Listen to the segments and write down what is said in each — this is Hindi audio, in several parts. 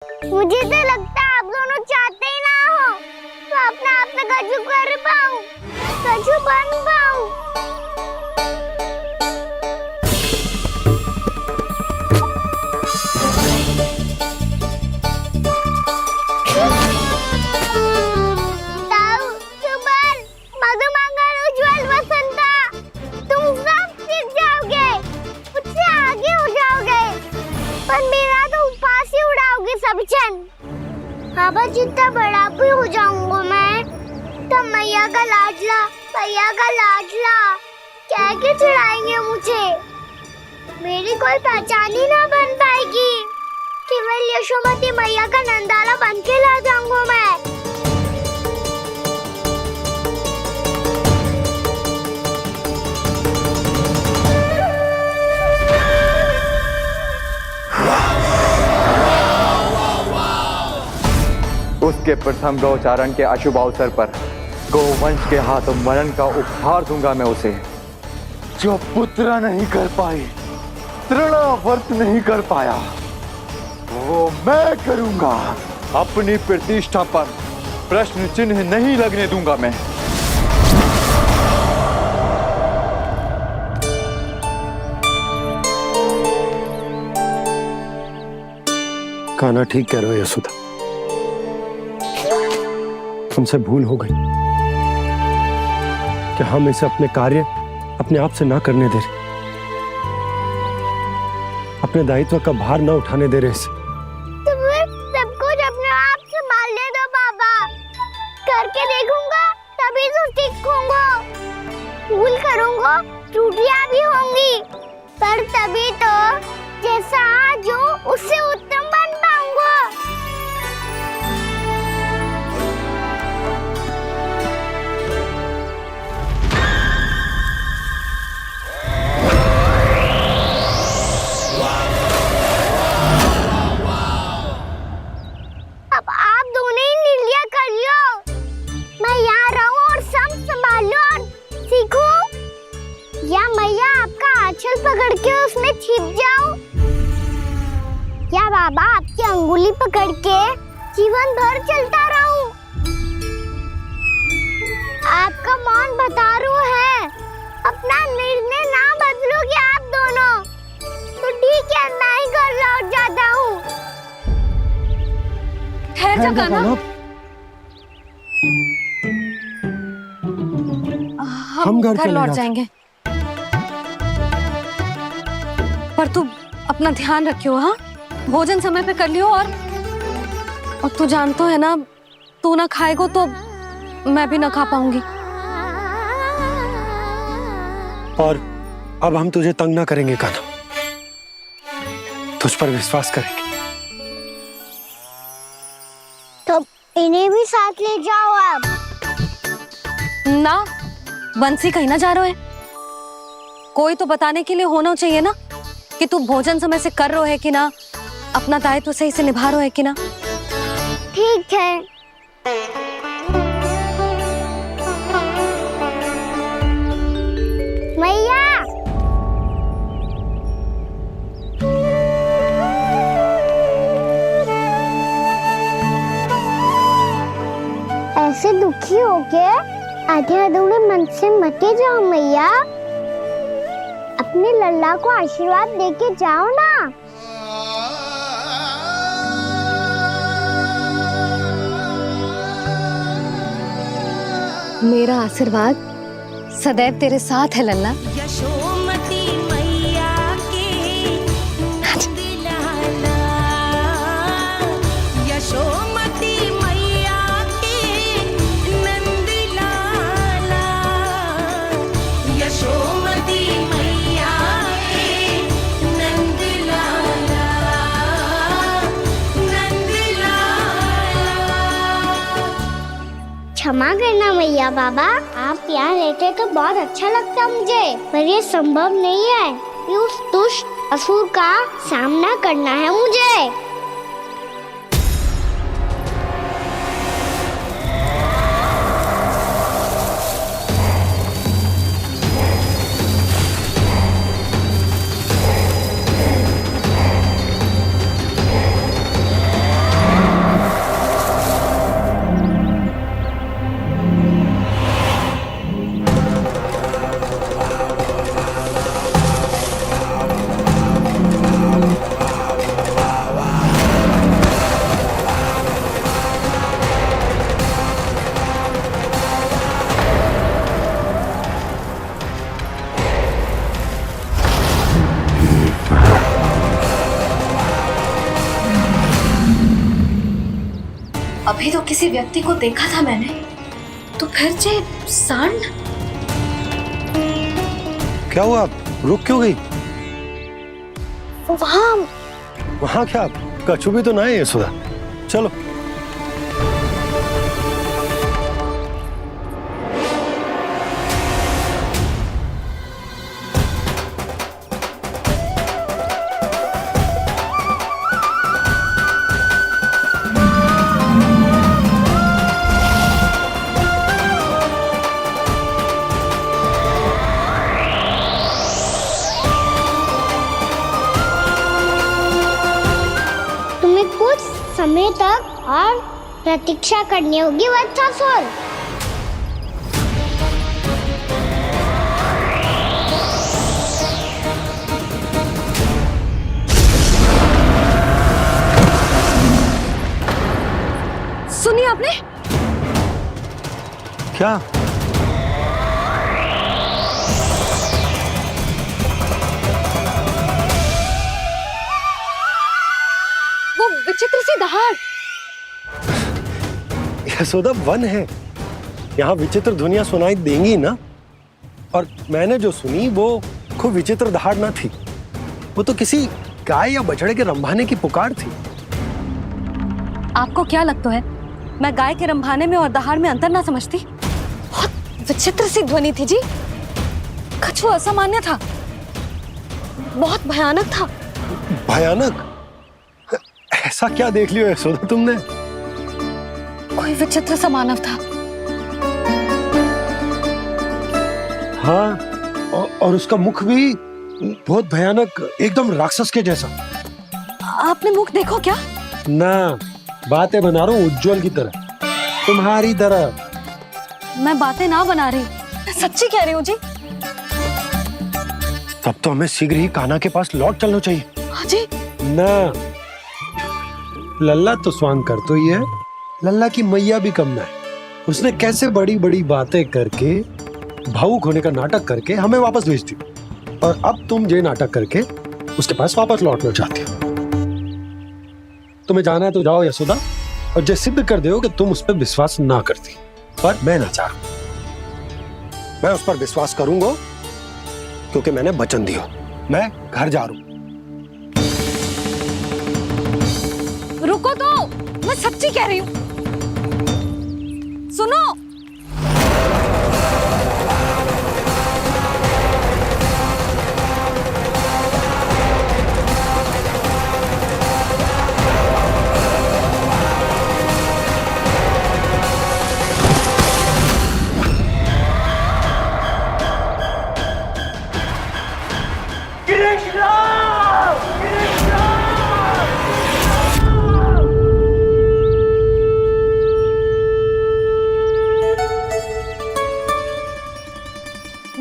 मुझे तो लगता है आप दोनों चाहते ही ना हो तो अपने आप में कछु कर पाऊं, कछु बन पाऊं। ताऊ, सुबल, मधुमंगल, उज्जवल, वसंता, तुम सब सीख जाओगे, मुझसे आगे हो जाओगे, पर मेरा तो उपवास ही उड़ाओगे सब जन। बाबा जितना बड़ा भी हो जाऊंगा मैं, तब मैया का लाडला, भैया का लाडला क्या क्या चढ़ाएंगे मुझे। मेरी कोई पहचान ही ना बन पाएगी, केवल यशोमती मैया का नंदाला बन के ला जाऊंगा मैं। उसके प्रथम गौचारण के अशुभ अवसर पर गौवंश के हाथों मरण का उपहार दूंगा मैं उसे। जो पुत्र नहीं कर पाई, तृणावर्त नहीं कर पाया, वो मैं करूंगा। अपनी प्रतिष्ठा पर प्रश्न चिन्ह नहीं लगने दूंगा मैं। कान्हा ठीक कह रहे हो यशोदा, हमसे भूल हो गई कि हम इसे अपने कार्य अपने आप से ना करने दे रहे, अपने दायित्व का भार ना उठाने दे रहे इसे। तो फिर सब कुछ अपने आप संभालने दो बाबा, करके देखूंगा तभी तो सीखूंगा। भूल करूंगा, त्रुटियां भी होंगी, पर तभी तो जैसा आज हूं उससे उत्तम बन पाऊंगा। अब आप दोनों ही निर्णय कर लो, मैं यहाँ रहूं और सब संभाल लो और सीखूं, या मैया आपका आंचल पकड़ के उसमें छिप जाऊं, या बाबा आपकी अंगुली पकड़ के जीवन भर चलता रहूं। आपका मौन बता रहा है, अपना निर्णय ना बदलोगे आप दोनों तो ठीक है, मैं ही घर लौट जाता हूँ। ठहर जा कान्हा, हम घर लौट जाएंगे, पर तू अपना ध्यान रखियो। हाँ, भोजन समय पे कर लियो। और तू जानतो है ना, तू ना खाएगो तो मैं भी ना खा पाऊंगी। और अब हम तुझे तंग ना करेंगे कान्हा, तुझ पर विश्वास करेंगे। तो इन्हें भी साथ ले जाओ आप। ना, बंसी कहीं ना जा रहे है, कोई तो बताने के लिए होना चाहिए ना कि तू भोजन समय से कर रहे है कि ना, अपना दायित्व सही से निभा रहे है कि ना। ठीक है। मैया, ऐसे दुखी हो के आधे अधूरे मन से मत जाओ मैया, अपने लल्ला को आशीर्वाद देके जाओ ना। मेरा आशीर्वाद सदैव तेरे साथ है लल्ला। यशोमती मैया के नंद लाला, यशोमती मैया के नंद लाला, यशोमती मैया के नंद लाला, नंद लाला। क्षमा करना मैया बाबा, आप यहाँ रहते तो बहुत अच्छा लगता मुझे, पर ये संभव नहीं है, कि उस दुष्ट असुर का सामना करना है मुझे। अभी तो किसी व्यक्ति को देखा था मैंने, तो फिर जे सांड। क्या हुआ, रुक क्यों गई? वहाँ वहाँ क्या, कछु भी तो ना है यशोदा। चलो। तुम्हें कुछ समय तक और प्रतीक्षा करनी होगी वत्सासुर। सुनिए आपने? क्या? वो विचित्र सी दहाड़। यशोदा, वन है, यहाँ विचित्र ध्वनियां सुनाई देंगी ना। और मैंने जो सुनी वो खूब विचित्र दहाड़ ना थी, वो तो किसी गाय या बछड़े के रंभाने की पुकार थी। आपको क्या लगता है मैं गाय के रंभाने में और दहाड़ में अंतर ना समझती? बहुत विचित्र सी ध्वनि थी जी, कुछ वो असामान्य था, बहुत भयानक था। भयानक? ऐसा क्या देख लियो यशोदा तुमने? कोई विचित्र सा मानव था। हाँ, और उसका मुख भी बहुत भयानक, एकदम राक्षस के जैसा। आपने मुख देखो क्या? ना, बातें बना रहा हूँ उज्जवल की तरह, तुम्हारी तरह। मैं बातें ना बना रही, मैं सच्ची कह रही हूँ जी। तब तो हमें शीघ्र ही कान्हा के पास लौट चलना चाहिए। हाँ जी। ना, लल्ला तो स्वांग कर तो ही है, लल्ला की मैया भी कम ना है। उसने कैसे बड़ी बड़ी बातें करके, भावुक होने का नाटक करके हमें वापस भेज दी, और अब तुम ये नाटक करके उसके पास वापस लौटना चाहती हो। तुम्हें जाना है तो जाओ यशोदा, और ये सिद्ध कर दो कि तुम उस पर विश्वास ना करती। पर मैं ना चाह, मैं उस पर विश्वास करूंगा क्योंकि मैंने वचन दिया। मैं घर जा रहा हूं। रुको तो, मैं सच्ची कह रही हूँ। सुनो।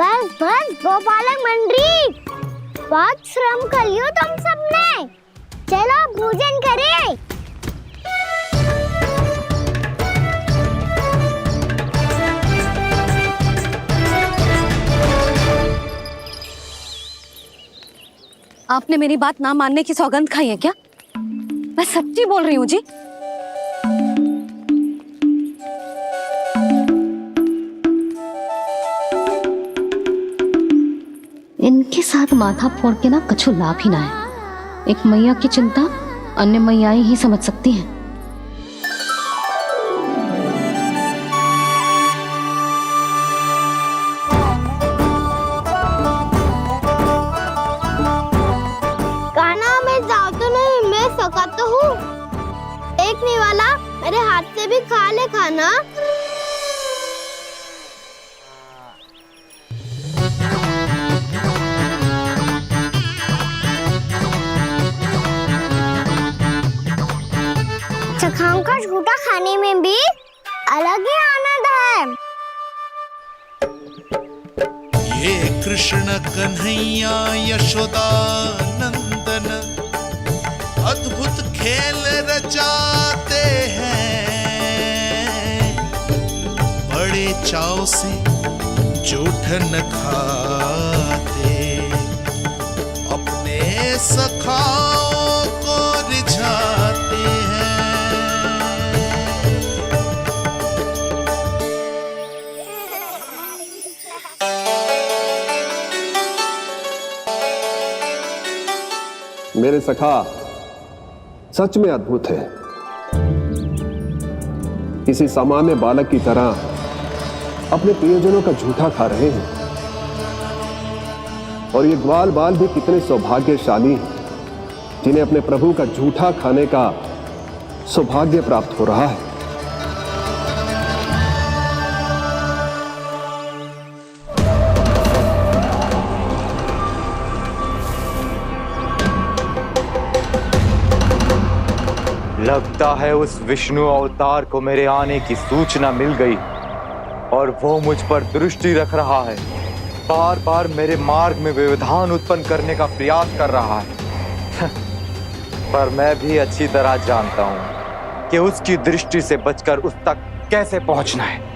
बस बस गोपालक मंडली, बहुत श्रम कर लियो तुम सबने। चलो भोजन करें। आपने मेरी बात ना मानने की सौगंध खाई है क्या? मैं सच्ची बोल रही हूँ जी। इनके साथ माथा फोड़ के ना कछु लाभ ही ना है। एक मैया की चिंता अन्य मैयाएं ही समझ सकती हैं। कान्हा, मैं जाऊँ तो नहीं, मैं सका तो हूँ। एक नहीं वाला मेरे हाथ से भी खा ले खाना। चखाओं का झूठा खाने में भी अलग ही आनंद है। ये कृष्ण कन्हैया यशोदा नंदन अद्भुत खेल रचाते हैं, बड़े चाव से जूठन खाते, अपने सखाओं को रिझाते हैं। मेरे सखा सच में अद्भुत है। किसी सामान्य बालक की तरह अपने प्रियजनों का झूठा खा रहे हैं। और ये ग्वाल बाल भी कितने सौभाग्यशाली हैं जिन्हें अपने प्रभु का झूठा खाने का सौभाग्य प्राप्त हो रहा है। लगता है उस विष्णु अवतार को मेरे आने की सूचना मिल गई और वो मुझ पर दृष्टि रख रहा है। बार बार मेरे मार्ग में व्यवधान उत्पन्न करने का प्रयास कर रहा है। पर मैं भी अच्छी तरह जानता हूं कि उसकी दृष्टि से बचकर उस तक कैसे पहुंचना है।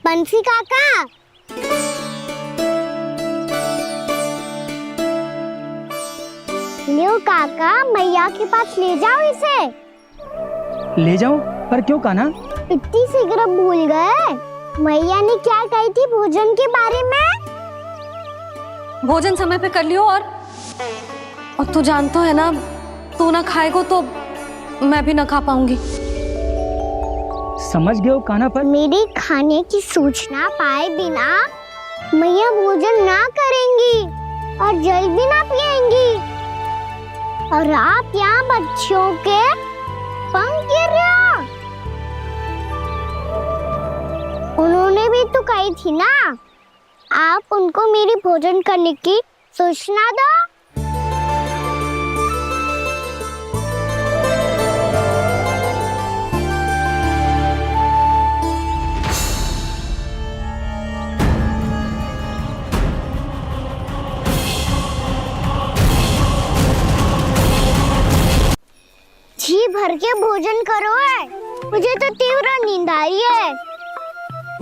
बंसी काका, लियो काका, मैया के पास ले जाओ इसे। ले जाऊं? पर क्यों कान्हा? इतनी शीघ्र भूल गए? मैया ने क्या कही थी भोजन के बारे में? भोजन समय पे कर लियो। और तू जानता है ना, तू ना खाएगा तो मैं भी ना खा पाऊंगी। समझ गए हो कान्हा? पर मेरे खाने की सूचना पाए बिना मैया भोजन ना करेंगी और जल भी ना पिएंगी। और आप यहाँ बच्चों के पंख गिर रहे हो। उन्होंने भी तो कही थी ना, आप उनको मेरी भोजन करने की सूचना दो। जी भर के भोजन करो है, मुझे तो तीव्र नींद आई है।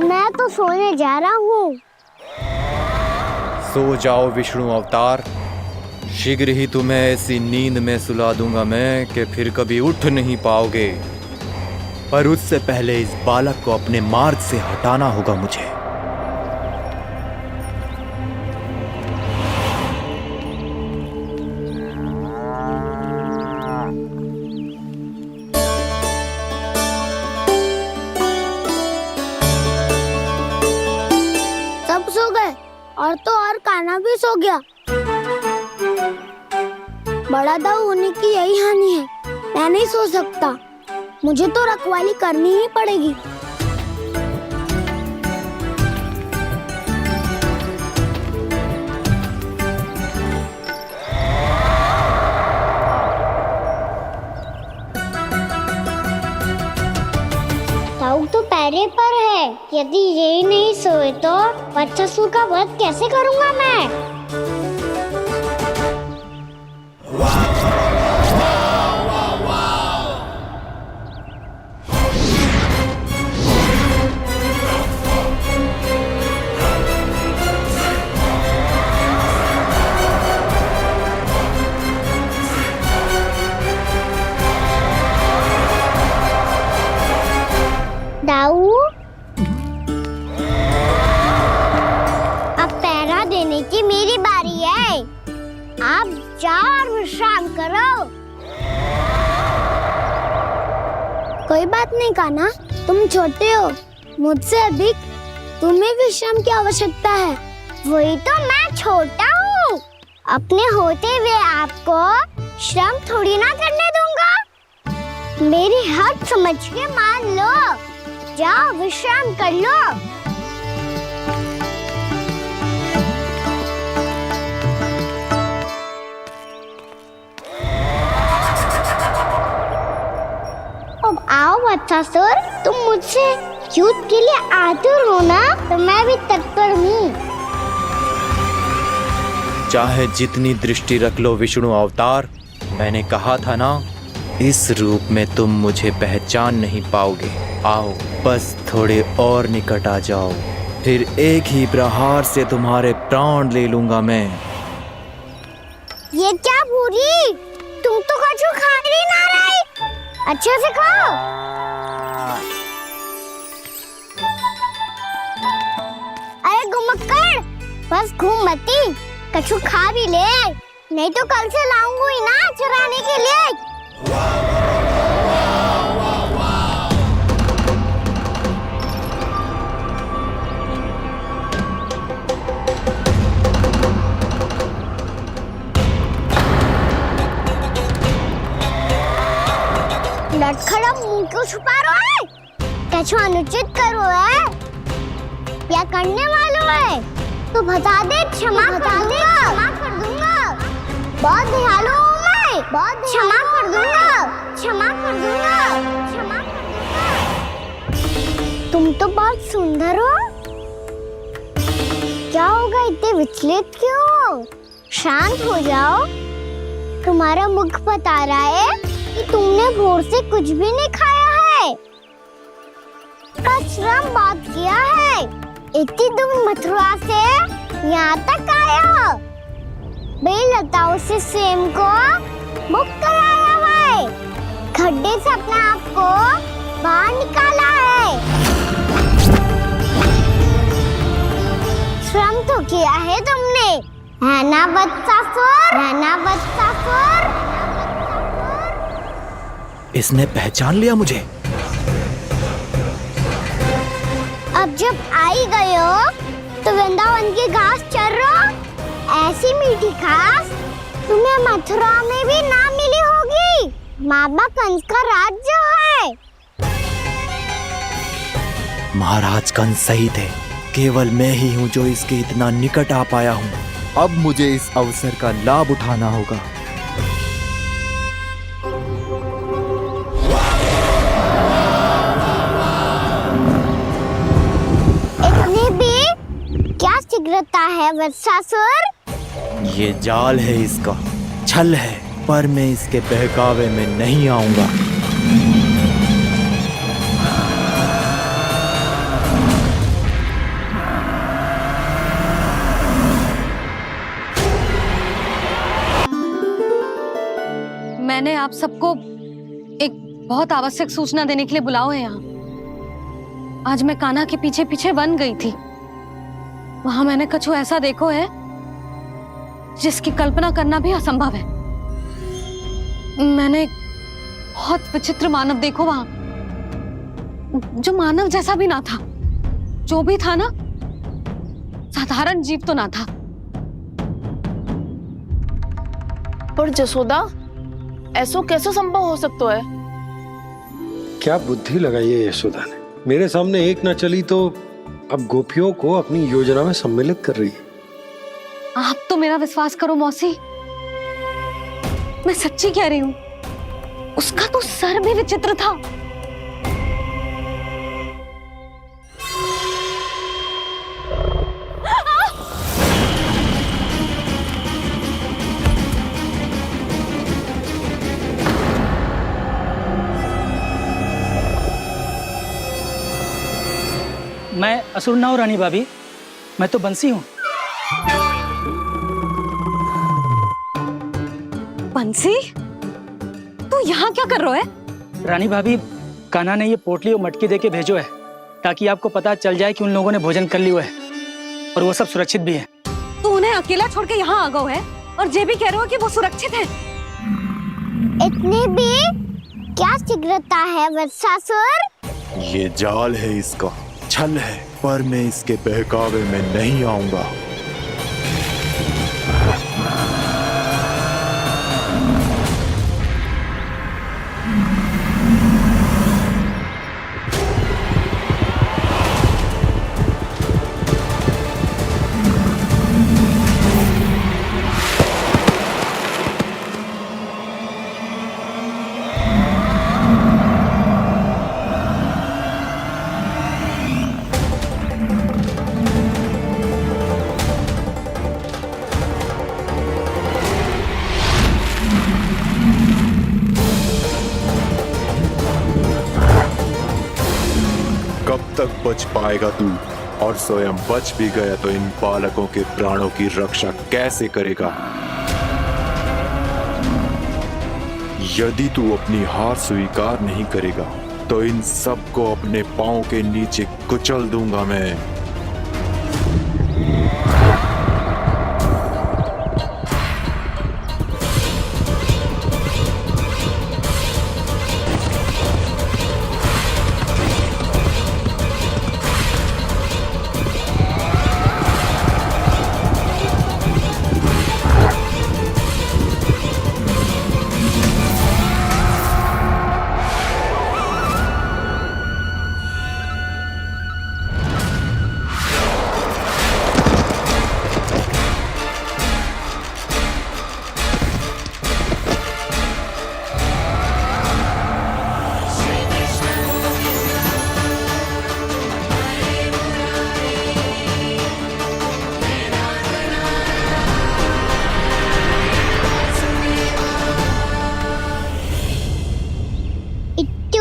मैं तो सोने जा रहा हूँ। सो जाओ विष्णु अवतार, शीघ्र ही तुम्हें ऐसी नींद में सुला दूंगा मैं कि फिर कभी उठ नहीं पाओगे। पर उससे पहले इस बालक को अपने मार्ग से हटाना होगा मुझे। और तो और कान्हा भी सो गया। बड़ा दाऊ होने की यही हानि है। मैं नहीं सो सकता, मुझे तो रखवाली करनी ही पड़ेगी। दाऊ तो पैरे पर है। यदि यही नहीं सोए तो बच्चासुर का वध कैसे करूंगा मैं? दाऊ, अब पहरा देने की मेरी बारी है। आप जाओ और विश्राम करो। कोई बात नहीं कान्हा, तुम छोटे हो, मुझसे अधिक तुम्हें विश्राम की आवश्यकता है। वही तो, मैं छोटा हूँ, अपने होते हुए आपको श्रम थोड़ी ना करने दूंगा। मेरी हद समझ के मान लो। जाओ विश्राम कर लो। अब आओ बच्चासुर, तुम मुझसे युद्ध के लिए आतुर हो ना, तो मैं भी तत्पर हूँ। चाहे जितनी दृष्टि रख लो विष्णु अवतार, मैंने कहा था ना, इस रूप में तुम मुझे पहचान नहीं पाओगे। आओ बस थोड़े और निकट आ जाओ, फिर एक ही प्रहार से तुम्हारे प्राण ले लूंगा मैं। ये क्या भूरी, तुम तो कछु खा ही ना रही, अच्छे से खाओ। अरे घुमक्कड़, बस घूम मती, कछु खा भी ले, नहीं तो कल से लाऊंगी ना चराने के लिए। लटखड़ा मुंह क्यों छुपा रहा है? कछु अनुचित करो है या करने वालों है तो बता दे, क्षमा कर दूंगा। बहुत दयालु हूँ मैं, बहुत क्षमा कर दूंगा। तुम तो बहुत सुंदर हो, क्या होगा इतने विचलित क्यों हो? शांत हो जाओ, तुम्हारा मुख बता रहा है कि तुमने भोर से कुछ भी नहीं खाया है, श्रम बात किया है, इतनी दूर मथुरा से यहाँ तक आया हो, बेलताओं से सेम को मुक्त कराया है, खड्डे से अपने आप को बाहर निकाला है, श्रम तो किया है तुमने, है ना वत्सासुर? इसने पहचान लिया मुझे। अब जब आई गए हो तो वृंदावन की घास चर रहो, ऐसी मीठी घास तुम्हें मथुरा में भी ना मिली होगी। मामा कंस का राज्य है। महाराज कंस सही थे, केवल मैं ही हूँ जो इसके इतना निकट आ पाया हूँ। अब मुझे इस अवसर का लाभ उठाना होगा। क्या शीघ्रता है वत्सासुर? ये जाल है इसका, छल है, पर मैं इसके बहकावे में नहीं आऊंगा। मैंने आप सबको एक बहुत आवश्यक सूचना देने के लिए बुलाओ है यहाँ। आज मैं कान्हा के पीछे पीछे वन गई थी, वहां मैंने कछु ऐसा देखो है जिसकी कल्पना करना भी असंभव है। मैंने बहुत विचित्र मानव देखो वहां, जो मानव जैसा भी ना था, जो भी था ना साधारण जीव तो ना था। पर जसोदा, ऐसो कैसे संभव हो सकता है? क्या बुद्धि लगाई है यशोदा ने, मेरे सामने एक न चली तो अब गोपियों को अपनी योजना में सम्मिलित कर रही है। आप तो मेरा विश्वास करो मौसी, मैं सच्ची कह रही हूँ, उसका तो सर भी विचित्र था। मैं असुर ना हूँ रानी भाभी, मैं तो बंसी हूँ। बंसी, तू यहाँ क्या कर रहा है? रानी भाभी, कान्हा ने ये पोटली और मटकी देके भेजो है ताकि आपको पता चल जाए कि उन लोगों ने भोजन कर लिया है और वो सब सुरक्षित भी है। तू उन्हें अकेला छोड़ के यहाँ आ गए है और ये भी कह रहे हो कि वो सुरक्षित है। इतनी भी क्या शीघ्रता है वत्सासुर? ये जाल है इसका, छल है, पर मैं इसके बहकावे में नहीं आऊंगा। कब तक बच पाएगा तू? और स्वयं बच भी गया तो इन बालकों के प्राणों की रक्षा कैसे करेगा? यदि तू अपनी हार स्वीकार नहीं करेगा तो इन सबको अपने पांव के नीचे कुचल दूंगा मैं।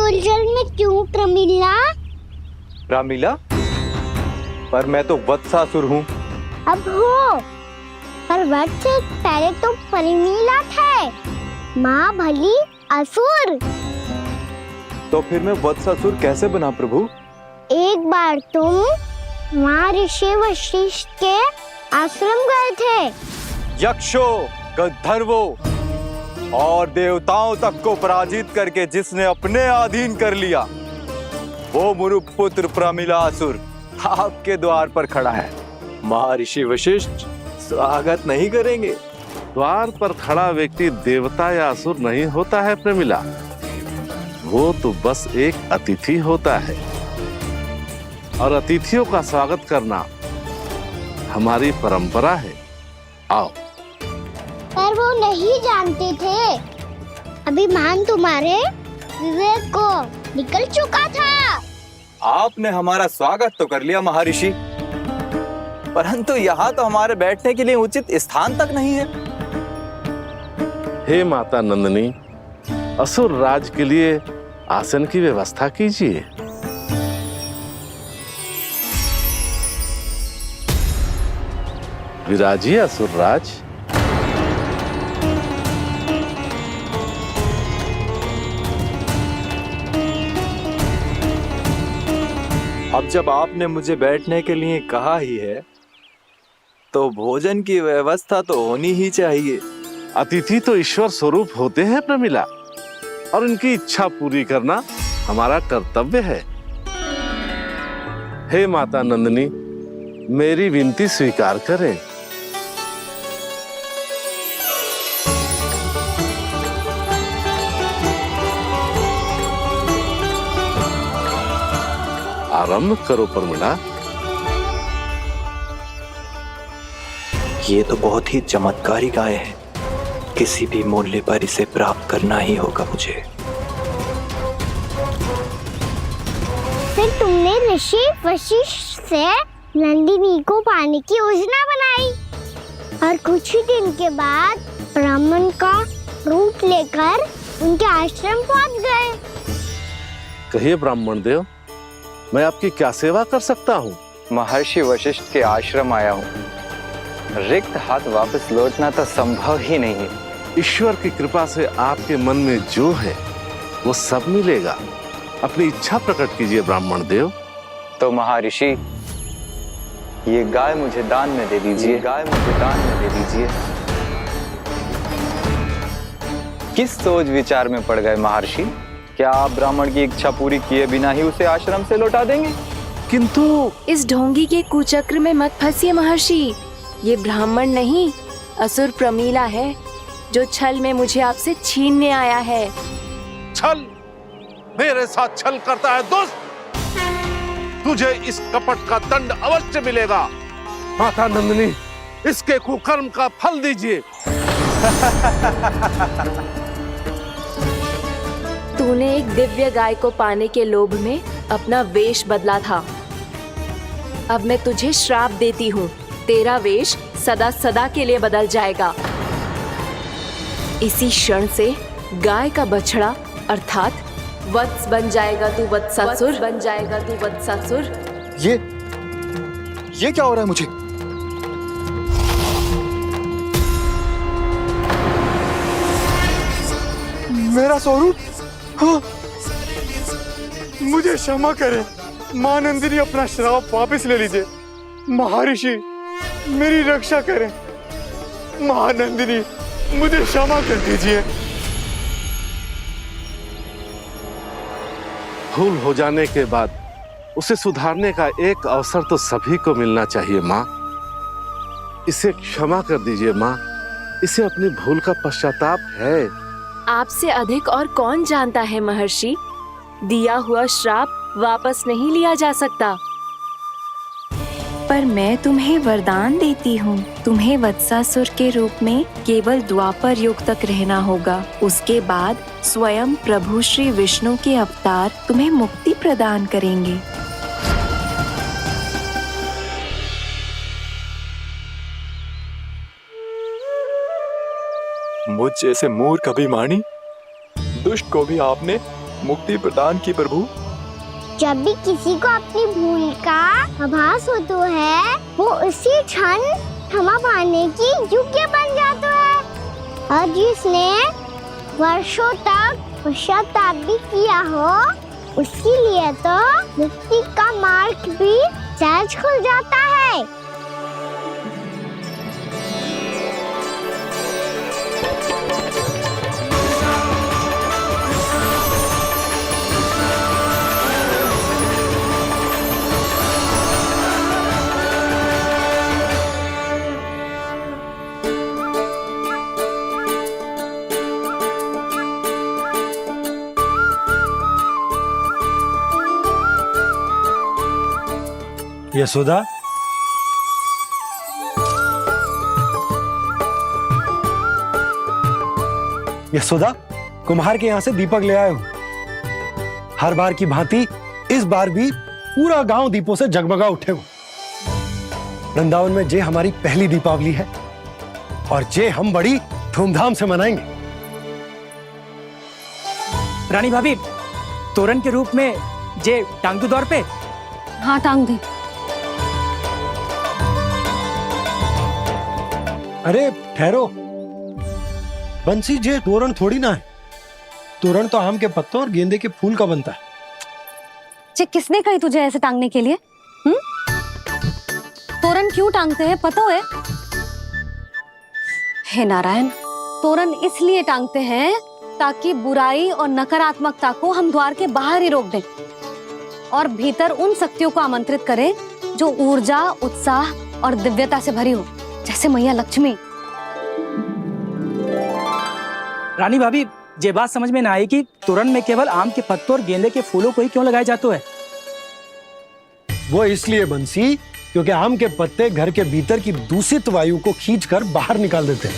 उलझन में क्यों प्रमिला? रामीला, पर मैं तो वत्सासुर हूँ। अब हो, पर वत्स से पहले तो प्रमिला थे, माँ भली असुर। तो फिर मैं वत्सासुर कैसे बना प्रभु? एक बार तुम माँ ऋषि वशिष्ठ के आश्रम गए थे। यक्षों, गंधर्वों और देवताओं तक को पराजित करके जिसने अपने अधीन कर लिया, वो मुरुपुत्र प्रमिलासुर आपके द्वार पर खड़ा है। महर्षि वशिष्ठ स्वागत नहीं करेंगे। द्वार पर खड़ा व्यक्ति देवता या असुर नहीं होता है प्रमिला, वो तो बस एक अतिथि होता है और अतिथियों का स्वागत करना हमारी परंपरा है। आओ। पर वो नहीं जानते थे, अभिमान तुम्हारे विवेक को निकल चुका था। आपने हमारा स्वागत तो कर लिया महर्षि, परंतु यहाँ तो हमारे बैठने के लिए उचित स्थान तक नहीं है। हे माता नंदिनी, असुर राज के लिए आसन की व्यवस्था कीजिए। विराजिए असुर राज। अब जब आपने मुझे बैठने के लिए कहा ही है, तो भोजन की व्यवस्था तो होनी ही चाहिए। अतिथि तो ईश्वर स्वरूप होते हैं प्रमिला, और उनकी इच्छा पूरी करना हमारा कर्तव्य है। हे माता नंदिनी, मेरी विनती स्वीकार करें। आरंभ करो प्रमिला। ये तो बहुत ही चमत्कारी गाय है, किसी भी मूल्य पर इसे प्राप्त करना ही होगा मुझे। फिर तुमने ऋषि वशिष्ठ से नंदिनी को पाने की योजना बनाई और कुछ ही दिन के बाद ब्राह्मण का रूप लेकर उनके आश्रम पहुंच गए। कहिए ब्राह्मण देव, मैं आपकी क्या सेवा कर सकता हूँ? महर्षि वशिष्ठ के आश्रम आया हूँ। रिक्त हाथ वापस लौटना तो संभव ही नहीं है। ईश्वर की कृपा से आपके मन में जो है वो सब मिलेगा। अपनी इच्छा प्रकट कीजिए ब्राह्मण देव। तो महर्षि, ये गाय मुझे दान में दे दीजिए। गाय मुझे दान में दे दीजिए। किस सोच विचार में पड़ गए महर्षि? क्या आप ब्राह्मण की इच्छा पूरी किए बिना ही उसे आश्रम से लौटा देंगे? किंतु इस ढोंगी के कुचक्र में मत फंसिए महर्षि। ये ब्राह्मण नहीं, असुर प्रमिला है, जो छल में मुझे आपसे छीनने आया है। छल? मेरे साथ छल करता है दुष्ट? तुझे इस कपट का दंड अवश्य मिलेगा। माता नंदिनी, इसके कुकर्म का फल दीजिए। तूने एक दिव्य गाय को पाने के लोभ में अपना वेश बदला था। अब मैं तुझे श्राप देती हूँ, तेरा वेश सदा सदा के लिए बदल जाएगा। इसी क्षण से गाय का बछड़ा अर्थात वत्स बन जाएगा तू वत्सासुर, बन जाएगा तू वत्सासुर। ये क्या हो रहा है मुझे? मेरा स्वरूप? हाँ। मुझे क्षमा करें मां नंदिनी, अपना श्राप वापस ले लीजिए। महर्षि मेरी रक्षा करें। महानंदिनी मुझे क्षमा कर दीजिए। भूल हो जाने के बाद उसे सुधारने का एक अवसर तो सभी को मिलना चाहिए माँ। इसे क्षमा कर दीजिए माँ, इसे अपनी भूल का पश्चाताप है। आपसे अधिक और कौन जानता है महर्षि, दिया हुआ श्राप वापस नहीं लिया जा सकता। पर मैं तुम्हें वरदान देती हूँ, तुम्हें वत्सासुर के रूप में केवल द्वापर युग तक रहना होगा। उसके बाद स्वयं प्रभु श्री विष्णु के अवतार तुम्हें मुक्ति प्रदान करेंगे। मुझ जैसे मूर्ख अभिमानी दुष्ट को भी आपने मुक्ति प्रदान की प्रभु। जब भी किसी को अपनी भूल का आभास होता है, वो उसी क्षण क्षमा पाने की योग्य बन जाता है। और जिसने वर्षों तक पश्चाताप भी किया हो, उसके लिए तो मुक्ति का मार्ग भी सहज खुल जाता है। यशोदा, यशोदा, कुम्हार के यहाँ से दीपक ले आए हूं। हर बार की भांति इस बार भी पूरा गांव दीपों से जगमगा उठे हो। वृंदावन में जे हमारी पहली दीपावली है और जे हम बड़ी धूमधाम से मनाएंगे। रानी भाभी, तोरण के रूप में जे टांग दो दौर पे। हाँ टांग दी। अरे ठहरो, बंसी, जे तोरण थोड़ी ना है। तोरण तो आम के पत्तों और गेंदे के फूल का बनता है। जे किसने कही तुझे ऐसे टांगने के लिए? तोरण क्यों टांगते हैं पता है? हे नारायण, तोरण इसलिए टांगते हैं ताकि बुराई और नकारात्मकता को हम द्वार के बाहर ही रोक दें और भीतर उन शक्तियों को आमंत्रित करें जो ऊर्जा, उत्साह और दिव्यता से भरी हो, जैसे मैया लक्ष्मी। रानी भाभी, ये बात समझ में ना आई कि तोरण में केवल आम के पत्तों और गेंदे के फूलों को ही क्यों लगाया जाता है? वो इसलिए बंसी, क्योंकि आम के पत्ते घर के भीतर की दूषित वायु को खींचकर बाहर निकाल देते हैं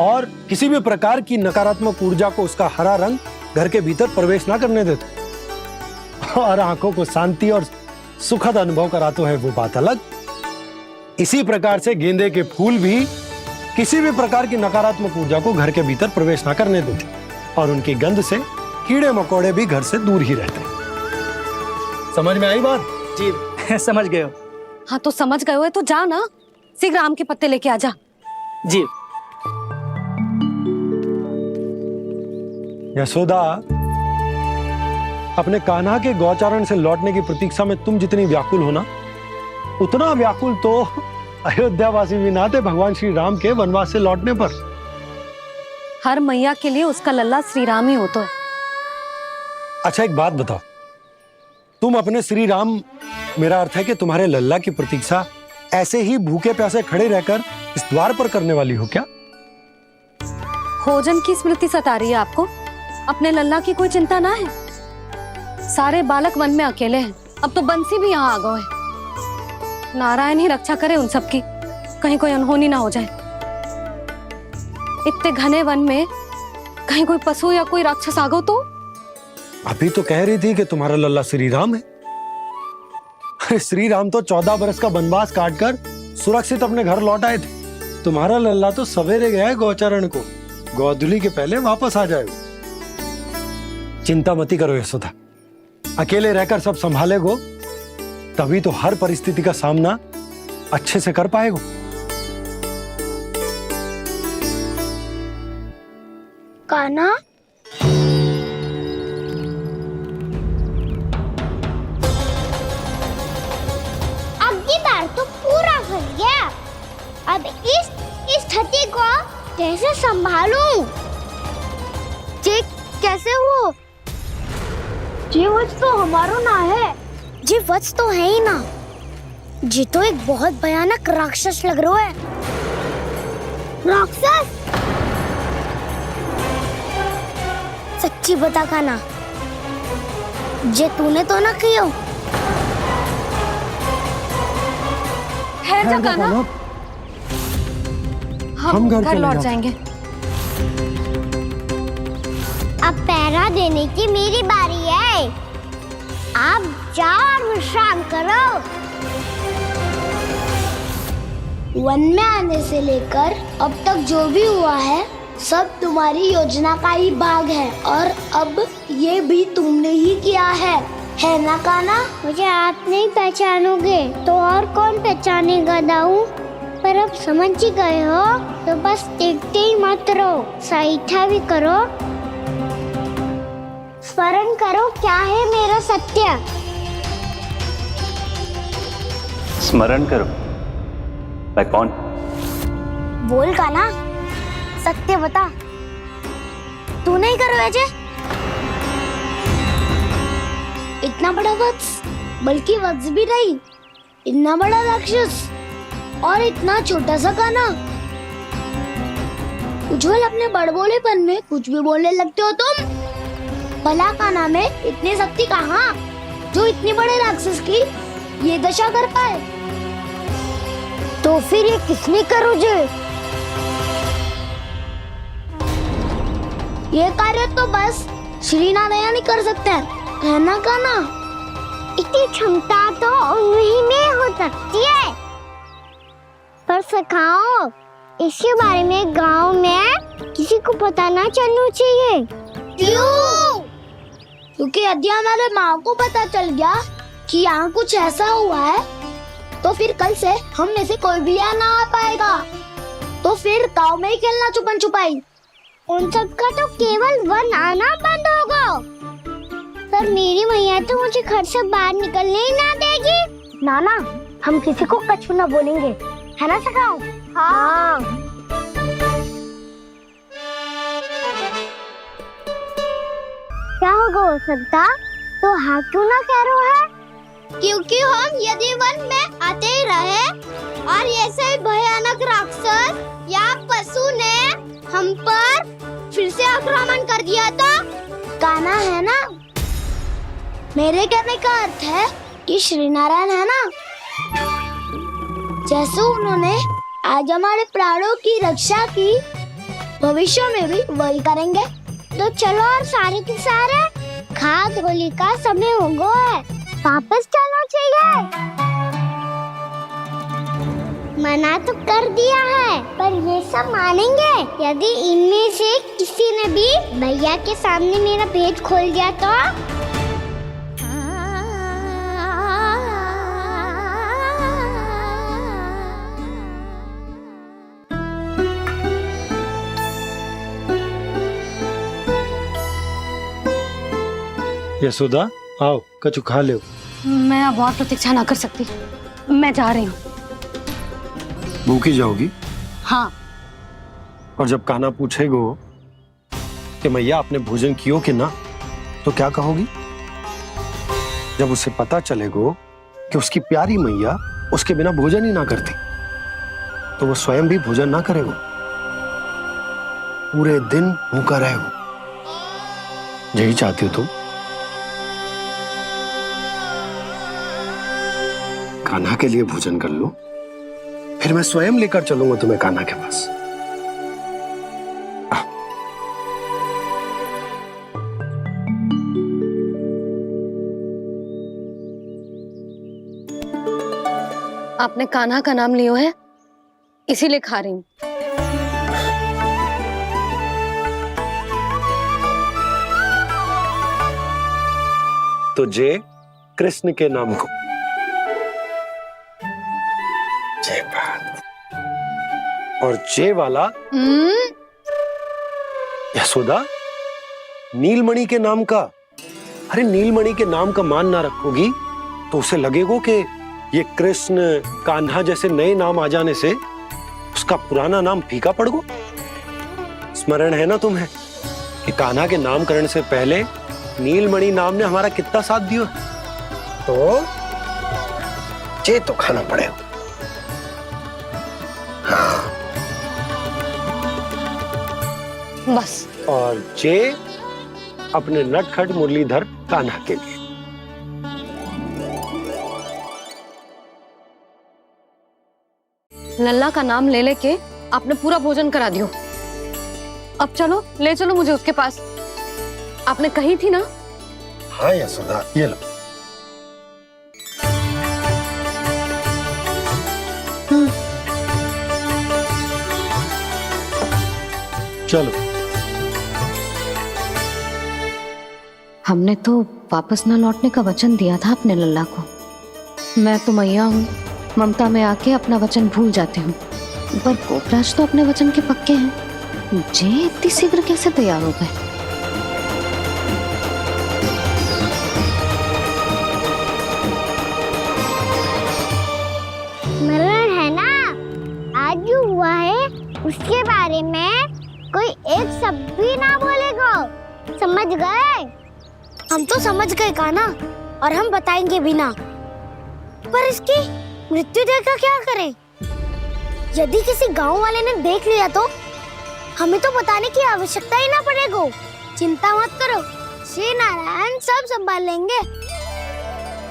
और किसी भी प्रकार की नकारात्मक ऊर्जा को उसका हरा रंग घर के भीतर प्रवेश ना करने देते और आंखों को शांति और सुखद अनुभव कराते है, वो बात अलग। इसी प्रकार से गेंदे के फूल भी किसी भी प्रकार की नकारात्मक ऊर्जा को घर के भीतर प्रवेश ना करने देते और उनकी गंध से कीड़े मकोड़े भी घर से दूर ही रहते हैं। समझ में आई बात? जी समझ गए हो। हाँ तो समझ गए हो तो जा ना, शीघ्र आम के पत्ते लेके आ जा। जी। यशोदा, अपने कान्हा के गौचारण से लौटने की प्रतीक्षा में तुम जितनी व्याकुल हो ना, उतना व्याकुल तो अयोध्यावासी भी ना थे भगवान श्री राम के वनवास से लौटने पर। हर मैया के लिए उसका लल्ला श्री राम ही होता है। अच्छा एक बात बताओ, तुम अपने श्री राम, मेरा अर्थ है कि तुम्हारे लल्ला की प्रतीक्षा ऐसे ही भूखे प्यासे खड़े रहकर इस द्वार पर करने वाली हो क्या? भोजन की स्मृति सता रही है आपको? अपने लल्ला की कोई चिंता ना है। सारे बालक वन में अकेले हैं, अब तो बंसी भी यहाँ आ गए हैं। नारायण ही रक्षा करे उन सबकी, कहीं कोई अनहोनी ना हो जाए। इतने घने वन में कहीं कोई पशु या कोई राक्षस आ गो तो? अभी तो कह रही थी कि तुम्हारा लल्ला श्री राम है। श्री राम तो 14 बरस का वनवास काटकर सुरक्षित अपने घर लौट आए थे। तुम्हारा लल्ला तो सवेरे गया है गौचरण को, गोधूली के पहले वापस आ जाएगा। चिंता मती करो यशोदा, अकेले रहकर सब संभालेगो तभी तो हर परिस्थिति का सामना अच्छे से कर पाएगो। कान्हा, अब की बार तो पूरा फंस गया। अब इस स्थिति को कैसे संभालूं? जी कैसे हो? जी वत्स तो हमारा ना है। जी वत्स तो है ही ना। जी तो एक बहुत भयानक राक्षस लग रहा है। राक्षस? सच्ची बता कान्हा, जे तूने तो ना कियो? ठहर जा कान्हा, हम घर लौट जाएंगे। अब पहरा देने की मेरी बारी है। आप जाओ और विश्राम करो। वन में आने से लेकर अब तक जो भी हुआ है सब तुम्हारी योजना का ही भाग है, और अब ये भी तुमने ही किया है ना कान्हा? मुझे आप नहीं पहचानोगे तो और कौन पहचानेगा दाऊ? पर अब समझ ही गए हो तो बस देखते ही मत रहो, सहीठा भी करो। स्मरण करो क्या है मेरा सत्य। स्मरण करो। मैं कौन? बोल कान्हा, सत्य बता। तू नहीं करो अजय? इतना बड़ा वत्स, बल्कि वत्स भी नहीं, इतना बड़ा राक्षस और इतना छोटा सा कान्हा। उज्जवल अपने बड़बोलेपन में कुछ भी बोलने लगते हो तुम। भला कान्हा में इतनी शक्ति कहाँ जो इतनी बड़े राक्षस की ये दशा कर पाए? तो फिर ये किसने करो जे? ये कार्य तो बस श्री नारायण ही कर सकते हैं, है ना कान्हा? इतनी क्षमता तो उन्हीं में हो सकती है। पर सखाओ, इसके बारे में गांव में किसी को पता ना चलना चाहिए। क्यों? क्योंकि यदि हमारे माँ को पता चल गया कि यहाँ कुछ ऐसा हुआ है तो फिर कल से हम में से कोई भी यहाँ ना आ पाएगा। तो फिर गांव में ही खेलना छुपन छुपाई। उन सब का तो केवल वन आना बंद होगा। पर मेरी मैया तो मुझे घर से बाहर निकलने ही ना देगी। नाना, हम किसी को कछु ना बोलेंगे, है ना सखाओ? हाँ। क्या होगा हो सकता? तो हाँ क्यों ना कह रहा है? क्योंकि हम यदि वन में आते ही रहे और ऐसे भयानक राक्षस या पशु ने हम पर फिर से आक्रमण कर दिया तो कान्हा, है ना? मेरे कहने का अर्थ है कि श्री नारायण है ना, जैसे उन्होंने आज हमारे प्राणों की रक्षा की, भविष्य में भी वही करेंगे। तो चलो और सारे के सारे खाद होली का समय हो गया है, वापस चलना चाहिए। मना तो कर दिया है, पर ये सब मानेंगे यदि इनमें से किसी ने भी भैया के सामने मेरा पेट खोल दिया तो? यशोदा, आओ कछु खा लो। मैं अब और प्रतीक्षा ना कर सकती, मैं जा रही हूँ। भूखी जाओगी? हाँ। और जब कान्हा पूछेगो कि मैया आपने भोजन कियो कि ना, तो क्या कहोगी? जब उसे पता चलेगो कि उसकी प्यारी मैया उसके बिना भोजन ही ना करती, तो वो स्वयं भी भोजन ना करेगो, पूरे दिन भूखा रहेगो। यही चाहती हो तुम? कान्हा के लिए भोजन कर लो, फिर मैं स्वयं लेकर चलूंगा तुम्हें कान्हा के पास। आपने कान्हा का नाम लियो है, इसीलिए खा रही हूँ। तो जे कृष्ण के नाम को। जय बात। और जे वाला यशोदा नीलमणि के नाम का। अरे नीलमणि के नाम का मान ना रखोगी तो उसे लगेगा कि ये कृष्ण कान्हा जैसे नए नाम आ जाने से उसका पुराना नाम फीका पड़ गो। स्मरण है ना तुम्हें कि कान्हा के नामकरण से पहले नीलमणि नाम ने हमारा कितना साथ दिया। तो जे तो खाना पड़ेगा। हाँ। बस। और जे अपने नटखट मुरलीधर कान्हा के लिए। लल्ला का नाम ले लेके आपने पूरा भोजन करा दियो। अब चलो, ले चलो मुझे उसके पास। आपने कही थी ना। हाँ यशोदा, ये लो। चलो। हमने तो वापस ना लौटने का वचन दिया था अपने लल्ला को। मैं तो मैया हूँ, ममता में आके अपना वचन भूल जाती हूँ, पर गोपराज तो अपने वचन के पक्के हैं। जे इतनी शीघ्र कैसे तैयार हो गए? मरण है ना, आज जो हुआ है उसके बारे में कोई एक शब्द भी ना बोलेगा। समझ गए? हम तो समझ गए कान्हा, और हम बताएंगे भी ना। पर इसकी मृत्यु देखकर क्या करें? यदि किसी गांव वाले ने देख लिया तो हमें तो बताने की आवश्यकता ही ना पड़ेगा। चिंता मत करो, श्री नारायण सब संभाल लेंगे।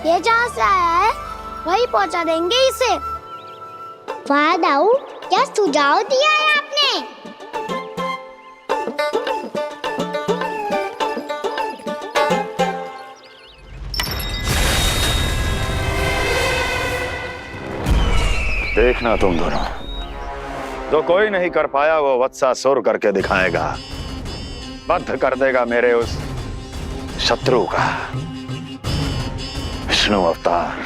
ये जहाँ से आया है वही पहुँचा देंगे इसे। वाह दाऊ, क्या सुझाव दिया है आपने। देखना तुम दोनों, जो कोई नहीं कर पाया वो वत्सासुर करके दिखाएगा। बद्ध कर देगा मेरे उस शत्रु का विष्णु अवतार।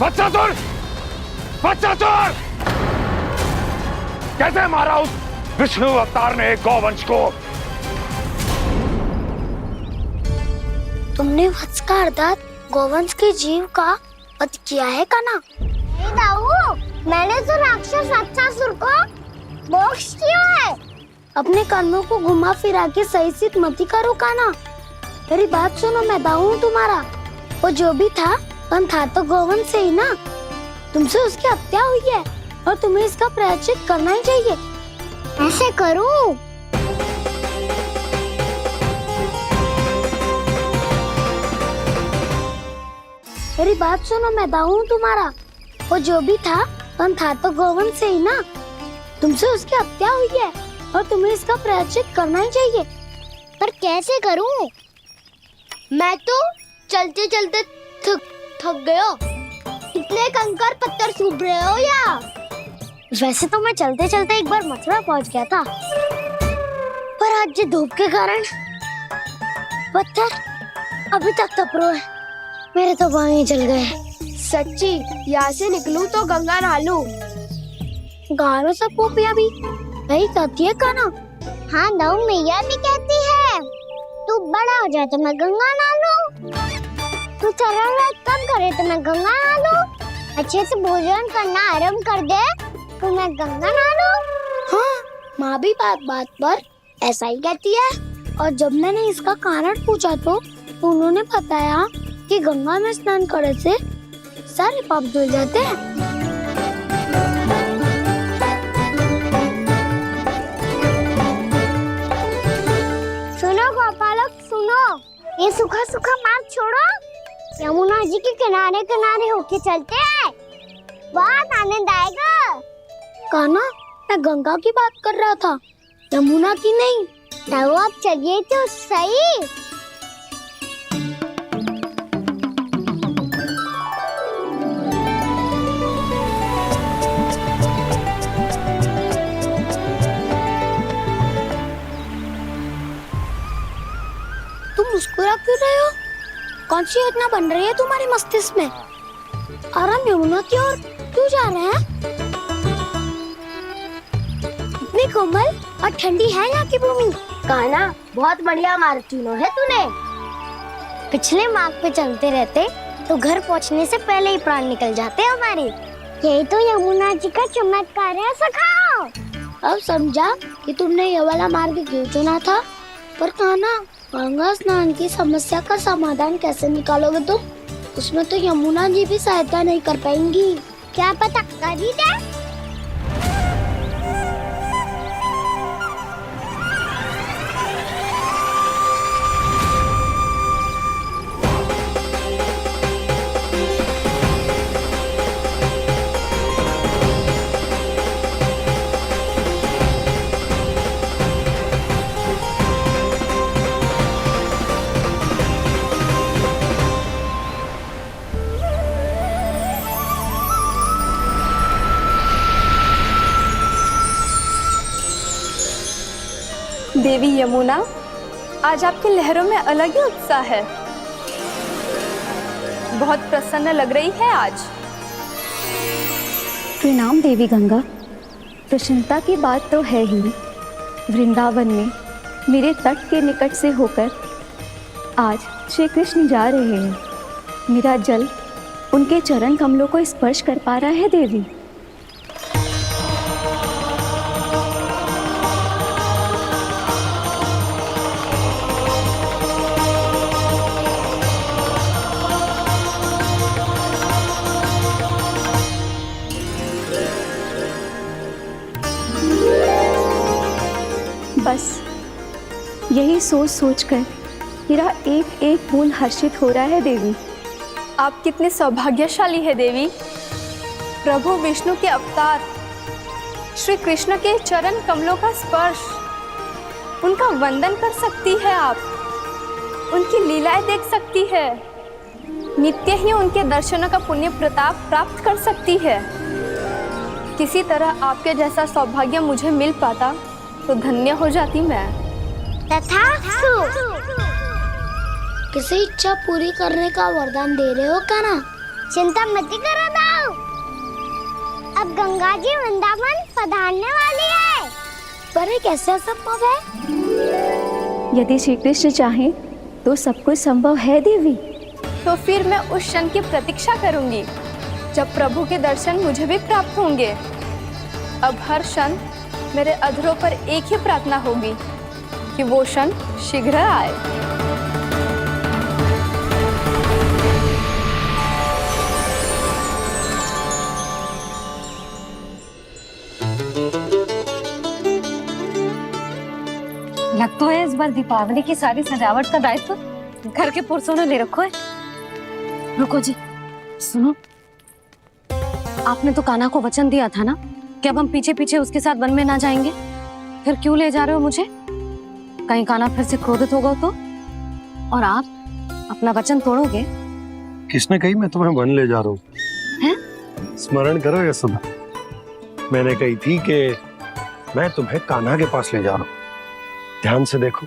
वत्सासुर! वत्सासुर! कैसे मारा उस विष्णु अवतार ने गौवंश को? तुमने वत्स का अर्थात गौवंश के जीव का वध किया है कान्हा। नहीं दाऊ, मैंने तो राक्षस वत्सासुर को मोक्ष किया है। अपने कर्मों को घुमा फिरा के सही सिद्ध मत करो कान्हा। मेरी बात सुनो, मैं दाऊ हूँ तुम्हारा। वो जो भी था पर था तो गौवंश से ही ना। तुमसे उसकी हत्या हुई है और तुम्हें इसका प्रायश्चित करना ही चाहिए। ऐसे करूं? मेरी बात सुनो, मैं दाऊ हूँ तुम्हारा। वो जो भी था पर था तो गौवंश से ही ना। तुमसे उसकी हत्या हुई है और तुम्हें इसका प्रायश्चित करना ही चाहिए। पर कैसे करूं? मैं तो चलते चलते थक गया। इतने कंकर पत्थर सूख रहे हो या? वैसे तो मैं चलते चलते एक बार मथुरा पहुंच गया था, पर आज ये धूप के कारण पत्थर अभी तक तप रहे हैं। मेरे तो बाएं जल गए। सच्ची, यहाँ से निकलूं तो गंगा नहा लूं। गारो सब पोपिया भी यही कहती है कान्हा। हाँ दाऊ, मैया भी कहती है तू बड़ा हो जाए तो मैं गंगा नहा लूं, तू चरण व्रत कम करे तो मैं गंगा नहा लूं, अच्छे से भोजन करना आरंभ कर दे तो मैं गंगा नहा लूं। हाँ, माँ भी बात बात पर ऐसा ही कहती है। और जब मैंने इसका कारण पूछा तो उन्होंने बताया कि गंगा में स्नान करने से सारे पाप धुल जाते हैं। सुनो गोपालक, सुनो, ये सूखा सूखा मार्ग छोड़ो, यमुना जी के किनारे किनारे होके चलते हैं, बहुत आनंद आएगा। कान्हा, मैं गंगा की बात कर रहा था, यमुना की नहीं। तो आप चलिए तो सही। कौन सी योजना बन रही है तुम्हारे मस्तिष्क में? और हम यमुना की ओर क्यों जा रहे हैं? इतनी कोमल और ठंडी है यहाँ की भूमि। कान्हा, बहुत बढ़िया मार्ग चुना है तूने। पिछले मार्ग पे चलते रहते तो घर पहुँचने से पहले ही प्राण निकल जाते हमारे। यही तो यमुना जी का चमत्कार है सखा। अब समझा कि तुमने ये वाला मार्ग क्यों चुना था। पर कान्हा, गंगा स्नान की समस्या का समाधान कैसे निकालोगे तुम? उसमें तो यमुना जी भी सहायता नहीं कर पाएंगी। क्या पता कर ही दे। देवी यमुना, आज आपकी लहरों में अलग ही उत्साह है। बहुत प्रसन्न लग रही है आज। प्रणाम देवी गंगा। प्रसन्नता की बात तो है ही। वृंदावन में मेरे तट के निकट से होकर आज श्री कृष्ण जा रहे हैं। मेरा जल उनके चरण कमलों को स्पर्श कर पा रहा है देवी। बस यही सोच सोचकर मेरा एक एक बूंद हर्षित हो रहा है देवी। आप कितने सौभाग्यशाली है देवी। प्रभु विष्णु के अवतार श्री कृष्ण के चरण कमलों का स्पर्श, उनका वंदन कर सकती है आप, उनकी लीलाएं देख सकती है, नित्य ही उनके दर्शनों का पुण्य प्रताप प्राप्त कर सकती है। किसी तरह आपके जैसा सौभाग्य मुझे मिल पाता तो धन्य हो जाती मैं। तथास्तु। किसी इच्छा पूरी करने का वरदान दे रहे हो कान्हा? चिंता मत करो दाऊ। अब गंगा जी वृंदावन पधारने वाली है। पर ये कैसे संभव है? यदि श्री कृष्ण चाहे तो सब कुछ संभव है देवी। तो फिर मैं उस क्षण की प्रतीक्षा करूंगी जब प्रभु के दर्शन मुझे भी प्राप्त होंगे। अब हर क्षण मेरे अधरों पर एक ही प्रार्थना होगी कि वो क्षण शीघ्र आए। लग तो है इस बार दीपावली की सारी सजावट का दायित्व घर के पुरुषों ने ले रखो है। रुको जी, सुनो, आपने तो कान्हा को वचन दिया था ना कि अब हम पीछे पीछे उसके साथ वन में ना जाएंगे। फिर क्यों ले जा रहे हो मुझे? कहीं कान्हा फिर से क्रोधित होगा तो? और आप अपना वचन तोड़ोगे? किसने कही मैं तुम्हें वन ले जा रहा हूँ? स्मरण करो यशोदा, मैंने कही थी कि मैं तुम्हें कान्हा के पास ले जा रहा हूँ। ध्यान से देखो,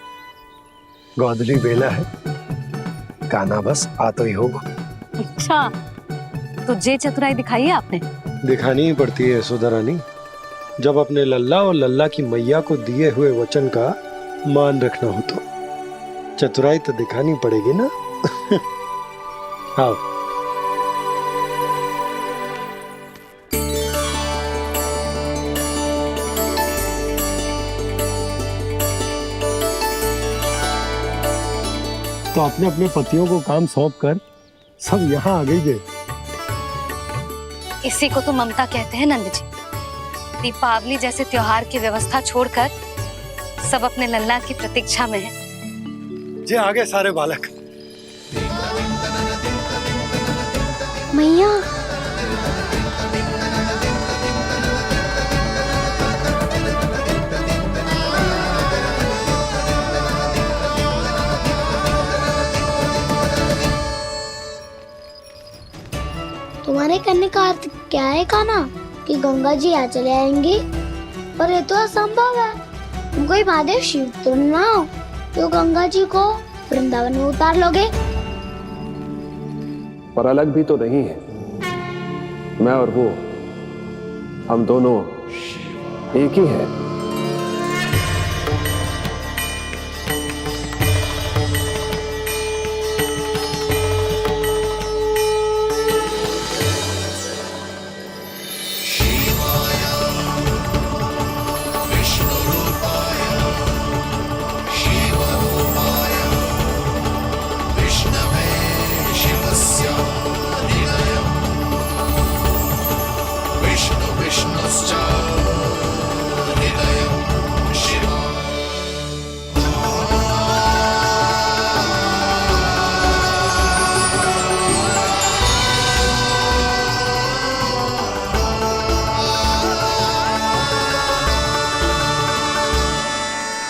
गोधली बेला है, कान्हा बस आ तो ही होगा। अच्छा, तो जे चतुराई दिखाई है आपने? दिखानी ही पड़ती है यशोदा रानी, जब अपने लल्ला और लल्ला की मैया को दिए हुए वचन का मान रखना हो तो चतुराई तो दिखानी पड़ेगी ना। आओ। तो अपने अपने पतियों को काम सौंप कर सब यहाँ आ गई थे। इसी को तो ममता कहते हैं नंद जी। दीपावली जैसे त्योहार की व्यवस्था छोड़कर सब अपने लल्ला की प्रतीक्षा में हैं। जे आगे सारे बालक। मैया, तुम्हारे कहने का अर्थ क्या है कान्हा? कि गंगा जी यहाँ चले आएंगी? पर ये तो असंभव है। तुम कोई महादेव शिव तो ना हो जो गंगा जी को वृंदावन में उतार लोगे। पर अलग भी तो नहीं है। मैं और वो, हम दोनों एक ही हैं।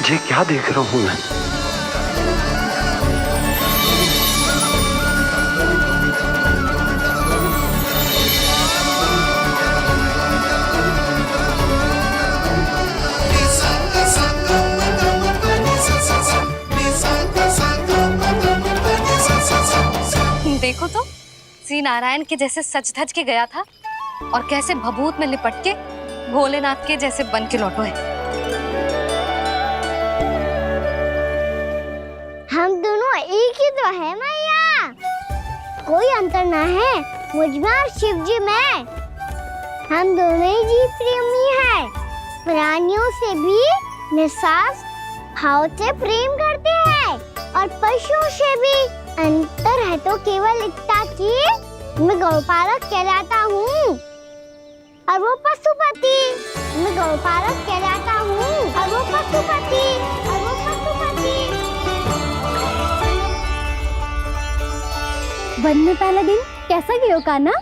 ये क्या देख रहा हूं मैं? देखो तो श्री नारायण के जैसे सज धज के गया था और कैसे भभूत में लिपट के भोलेनाथ के जैसे बन के लौटो है। हम दोनों एक ही तो है मैया, कोई अंतर ना है मुझ में और शिव जी में। हम दोनों ही जीव प्रेमी हैं, प्राणियों से भी निस्वार्थ भाव से प्रेम करते हैं और पशुओं से भी। अंतर है तो केवल इतना कि मैं गौपालक कहलाता हूँ और वो पशुपति। मैं गौपालक कहलाता हूँ और वो पशुपति। वन में पहला दिन कैसा गया कान्हा?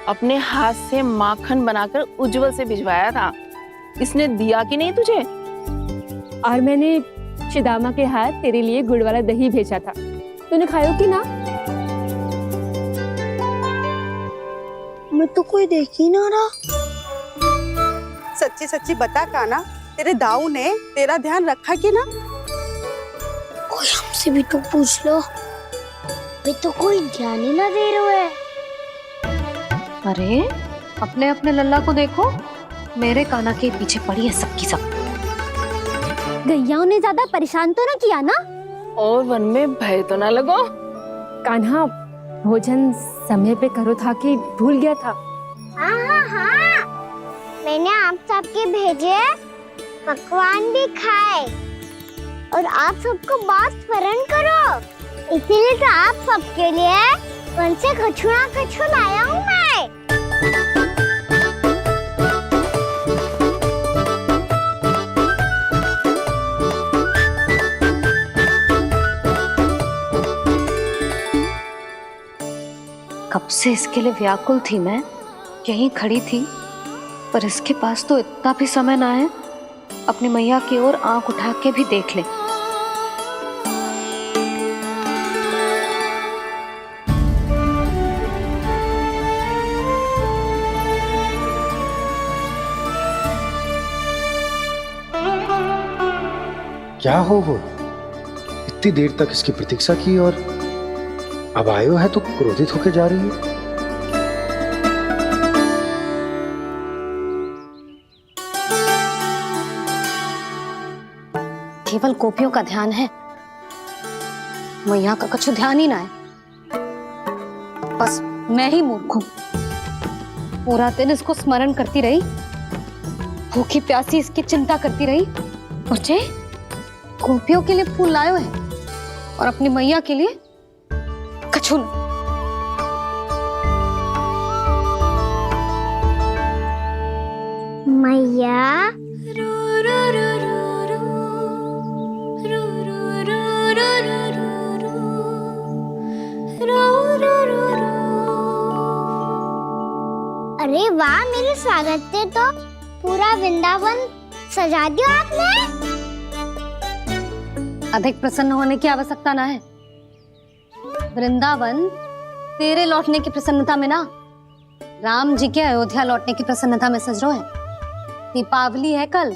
अपने हाथ से माखन बनाकर उज्जवल से भिजवाया था। इसने दिया कि नहीं तुझे? और मैंने शिदामा के हाथ तेरे लिए गुड़ वाला दही भेजा था, तूने खाया कि ना? मैं तो कोई देख ही ना रहा। सच्ची सच्ची बता कान्हा, तेरे दाऊ ने तेरा ध्यान रखा कि ना? कोई हमसे भी तो पूछ लो, मैं तो कोई ध्यान ही ना दे रहा है। अरे अपने अपने लल्ला को देखो, मेरे कान्हा के पीछे पड़ी है सबकी सब। गैयाओं ने ज्यादा परेशान तो ना किया ना? और वन में भय तो ना लगो? कान्हा भोजन समय पे करो था कि भूल गया था? हाँ, मैंने आप सबके भेजे पकवान भी खाए और आप सबको बात स्मरण करो, इसीलिए तो आप सबके लिए वन से कछु लाया हूँ मैं। कब से इसके लिए व्याकुल थी मैं, यहीं खड़ी थी, पर इसके पास तो इतना भी समय ना है अपनी मैया की ओर आंख उठा के भी देख ले। क्या हो इतनी देर तक इसकी प्रतीक्षा की और अब आयो है तो क्रोधित होकर जा रही है। केवल गोपियों का ध्यान है, मैया का कछु ध्यान ही ना है। बस मैं ही मूर्ख हूं, पूरा दिन इसको स्मरण करती रही, भूखी प्यासी इसकी चिंता करती रही, और जे गोपियों के लिए फूल लायो है और अपनी मैया के लिए कछु न। मैया अरे वाह, मेरे स्वागत से तो पूरा वृंदावन सजा दिया आपने। अधिक प्रसन्न होने की आवश्यकता ना है। वृंदावन तेरे लौटने की प्रसन्नता में ना, राम जी के अयोध्या लौटने की प्रसन्नता में सज रहे हैं। दीपावली है कल।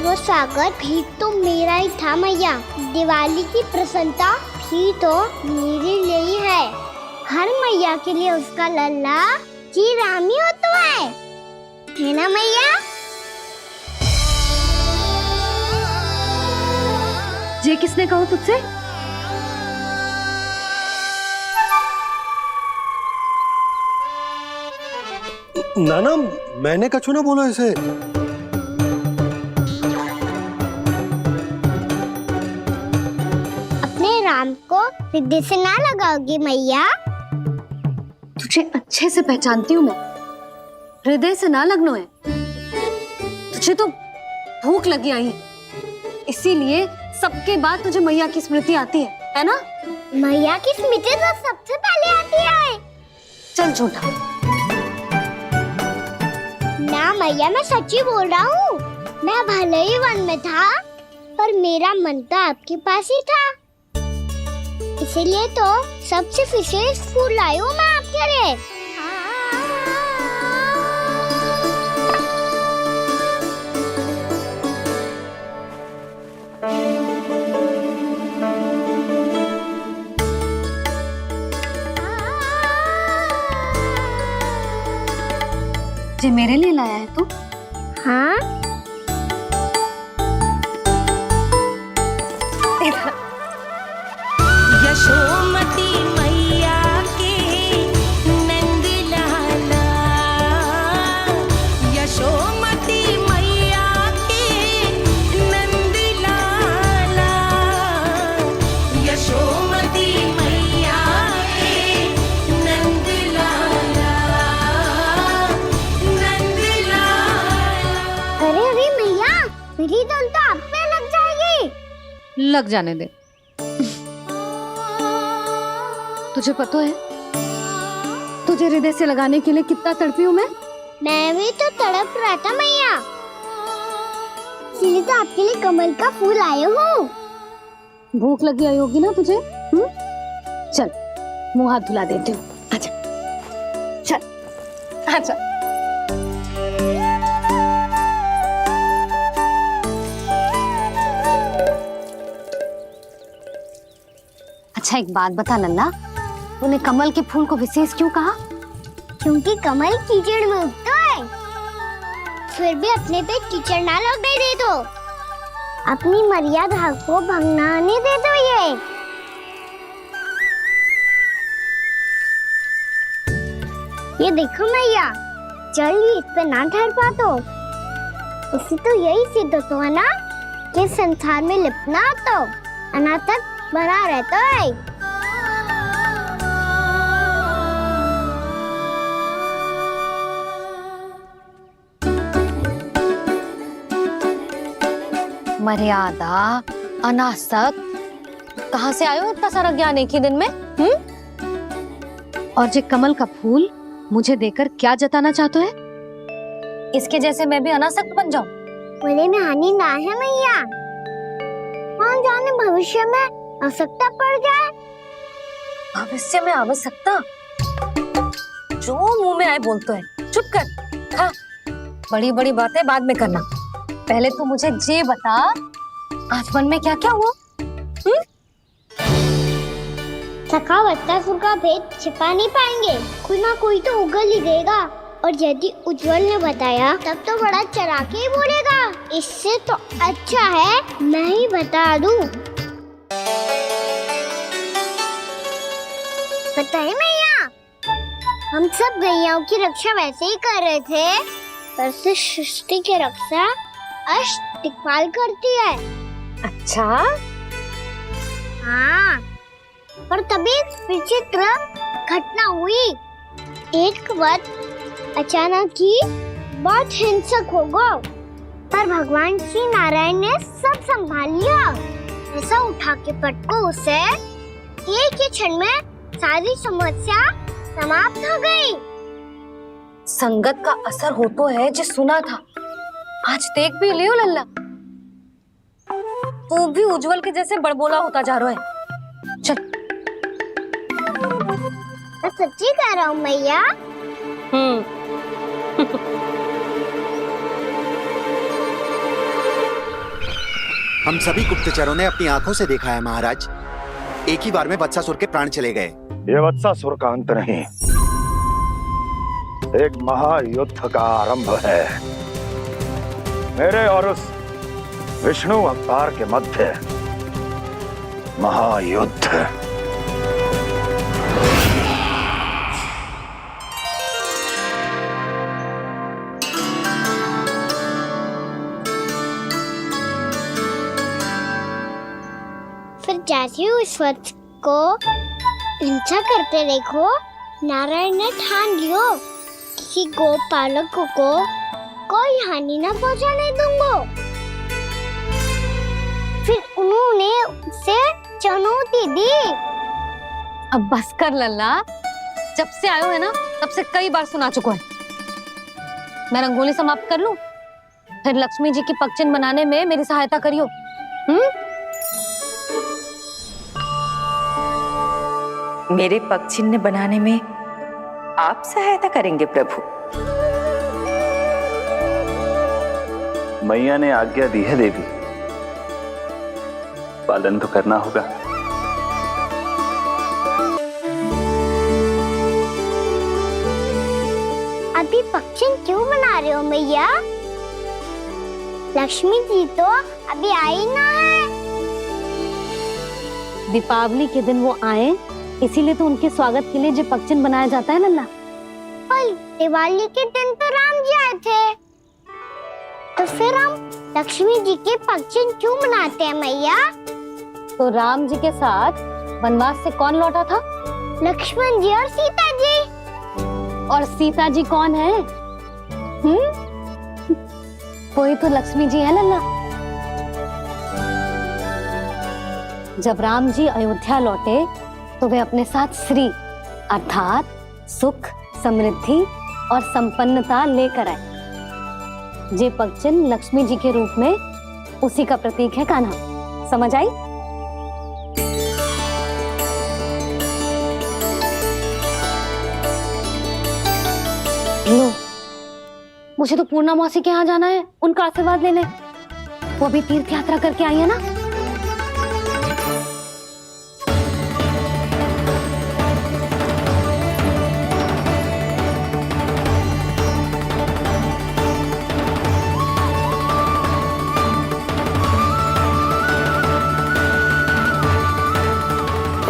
वो वो सागर भी तो मेरा ही था मैया। दिवाली की प्रसन्नता भी तो मेरे लिए ही है। हर मैया के लिए उसका लल्ला की रामी होता है ना मैया? ये किसने कहा तुझसे? नाना, मैंने कछु ना बोला इसे। अपने राम को हृदय से ना लगाओगी मैया? तुझे अच्छे से पहचानती हूँ मैं, हृदय से ना लगनो है। तुझे तो भूख लगी आई है, इसीलिए सबके बाद तुझे मैया की स्मृति आती है ना? मैया की स्मृति तो सबसे पहले आती है। चल झूठा। ना मैया, मैं सच्ची बोल रहा हूँ। मैं भले ही वन में था, पर मेरा मन तो आपके पास ही था। इसीलिए तो सबसे विशेष फूल लाई हूँ मैं आपके लिए। ये मेरे लिए लाया है तू? हाँ। यशोमती मैया के नंद लाला, यशोमती मैया के नंद लाला, यशोमती मैया के नंद लाला, नंद लाला। अरे अरे मैया, मेरी धुन तो आप पे लग जाएगी। लग जाने दे। तुझे पता है तुझे हृदय से लगाने के लिए कितना तड़पी हूँ मैं? मैं भी तो तड़प रहा था मैया, इसलिए तो आपके लिए कमल का फूल आया हूँ। भूख लगी आई होगी ना तुझे? चल मुंह हाथ धुला देती हूँ। आजा चल आजा। अच्छा एक बात बता लल्ला, तूने कमल के फूल को विशेष क्यों कहा? क्योंकि कमल कीचड़ में उगता है, फिर भी अपने पे कीचड़ ना लगने दे दो। अपनी मर्यादा को भंगना नहीं दे दो। ये देखो मैया, चल इस पे ना ठहर पा तो इससे तो यही सिद्ध होता है ना कि संसार में लिपना तो अनाथ तक बना रहता है। मर्यादा, अनासक्त, कहाँ से आयो इतना सारा ज्ञान एक ही दिन में? और ये कमल का फूल मुझे देकर क्या जताना चाहते है? इसके जैसे मैं भी अनासक्त बन जाऊं? बोले में हानि ना है मैया, कौन जाने भविष्य में आवश्यकता पड़ जाए। भविष्य में आवश्यकता? जो मुंह में आए बोलते हैं, चुप कर। हाँ, बड़ी बड़ी बातें बाद में करना, पहले तो मुझे ये बता आज वन में क्या क्या हुआ? सखावत्तासुर का भेद छिपा नहीं पाएंगे, कोई ना कोई तो उगल ही देगा। और यदि उज्जवल ने बताया तब तो बड़ा चढ़ा के ही बोलेगा। इससे तो अच्छा है मैं ही बता दूं। पता है मैया, हम सब गैयाओं की रक्षा वैसे ही कर रहे थे, पर से सृष्टि की रक्षा अष्ट दिक्पाल करती है। अच्छा? हाँ, पर तभी विचित्र घटना हुई। एक वक्त अचानक ही बहुत हिंसक हो गया, पर भगवान श्री नारायण ने सब संभाल लिया। ऐसा उठा के पटको उसे, एक ही क्षण में सारी समस्या समाप्त हो गई। संगत का असर हो तो है जो सुना था, आज देख भी लियो लल्ला, तू भी उज्जवल के जैसे बड़बोला होता जा रहा है। चल। मैं सच्ची कह रहा हूँ मैया। हम सभी गुप्तचरों ने अपनी आंखों से देखा है महाराज। एक ही बार में वत्सासुर के प्राण चले गए। ये वत्सासुर का अंत नहीं, एक महायुद्ध का आरंभ है। मेरे और उस विष्णु अवतार के मध्य महायुद्ध। फिर जैसे ही उस वत्स को हिंसा करते देखो, नारायण ने ठान लियो किसी गोपालक को कोई हानि न पहुंचाने दूंगा। फिर उन्होंने उसे चुनौती दी। अब बस कर लल्ला, जब से आयो है ना तब से कई बार सुना चुका है। मैं रंगोली समाप्त कर लूं, फिर लक्ष्मी जी की पगचिन बनाने में मेरी सहायता करियो। मेरे पगचिन्ह बनाने में आप सहायता करेंगे प्रभु? मैया ने आज्ञा दी है देवी, पालन तो करना होगा। अभी पगचिन क्यों बना रहे हो मैया? लक्ष्मी जी तो अभी आई ना है। दीपावली के दिन वो आए, इसीलिए तो उनके स्वागत के लिए जो पगचिन बनाया जाता है लल्ला। पर दिवाली के दिन तो राम जी आए थे, तो फिर हम लक्ष्मी जी के पगचिन क्यों मनाते हैं मैया? तो राम जी के साथ वनवास से कौन लौटा था? लक्ष्मण जी और सीता जी। और सीता जी कौन है? वही तो लक्ष्मी जी है लल्ला। जब राम जी अयोध्या लौटे तो वे अपने साथ श्री अर्थात सुख, समृद्धि और संपन्नता लेकर आए। जे पगचिन लक्ष्मी जी के रूप में उसी का प्रतीक है कान्हा। समझ आई? लो, मुझे तो पूर्णा मौसी के यहाँ जाना है, उनका आशीर्वाद लेने। वो अभी तीर्थ यात्रा करके आई है ना।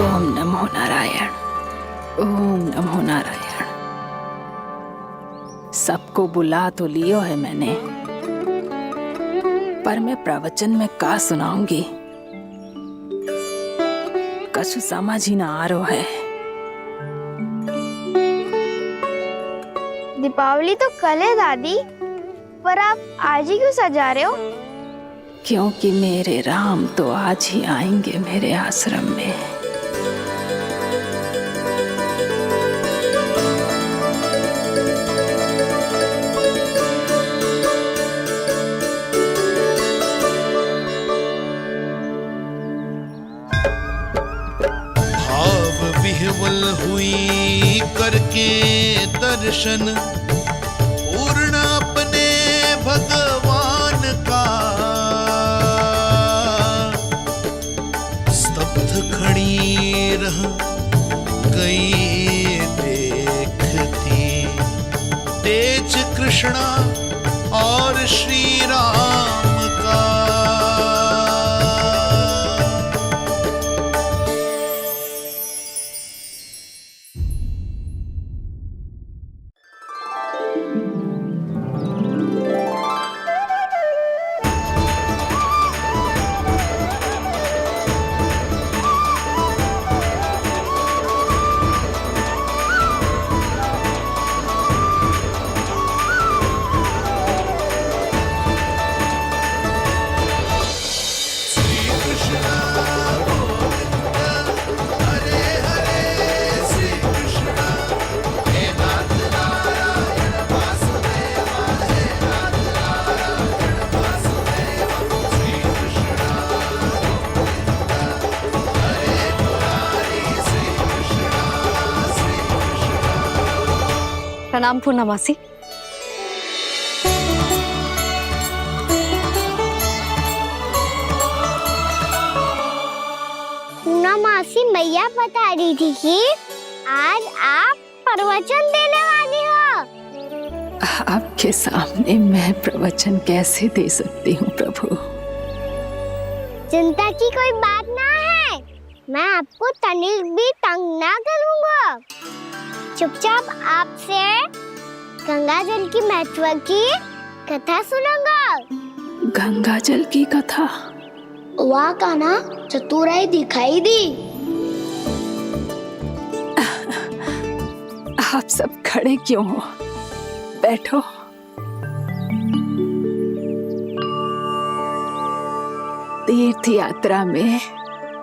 ओम नमो नारायण, ओम नमो नारायण। सबको बुला तो लियो है मैंने, पर मैं प्रवचन में का सुनाऊंगी, कछु समझ ही ना आ रहा है। दीपावली तो कल है दादी, पर आप आज ही क्यों सजा रहे हो? क्योंकि मेरे राम तो आज ही आएंगे मेरे आश्रम में। विह्वल हुई करके दर्शन, पूर्ण अपने भगवान का, स्तब्ध खड़ी रह गई देखती, तेज कृष्णा और श्री राम का। प्रणाम पूर्णा मौसी। मैया बता रही थी कि आज आप प्रवचन देने वाली हो। आपके सामने मैं प्रवचन कैसे दे सकती हूँ प्रभु? चिंता की कोई बात ना है, मैं आपको तनिक भी तंग ना करूँगा। चुपचाप आपसे गंगा जल की महत्व की कथा सुनूंगा। गंगा जल की कथा? वाह कान्हा, चतुराई दिखाई दी। आप सब खड़े क्यों हो? बैठो। तीर्थ यात्रा में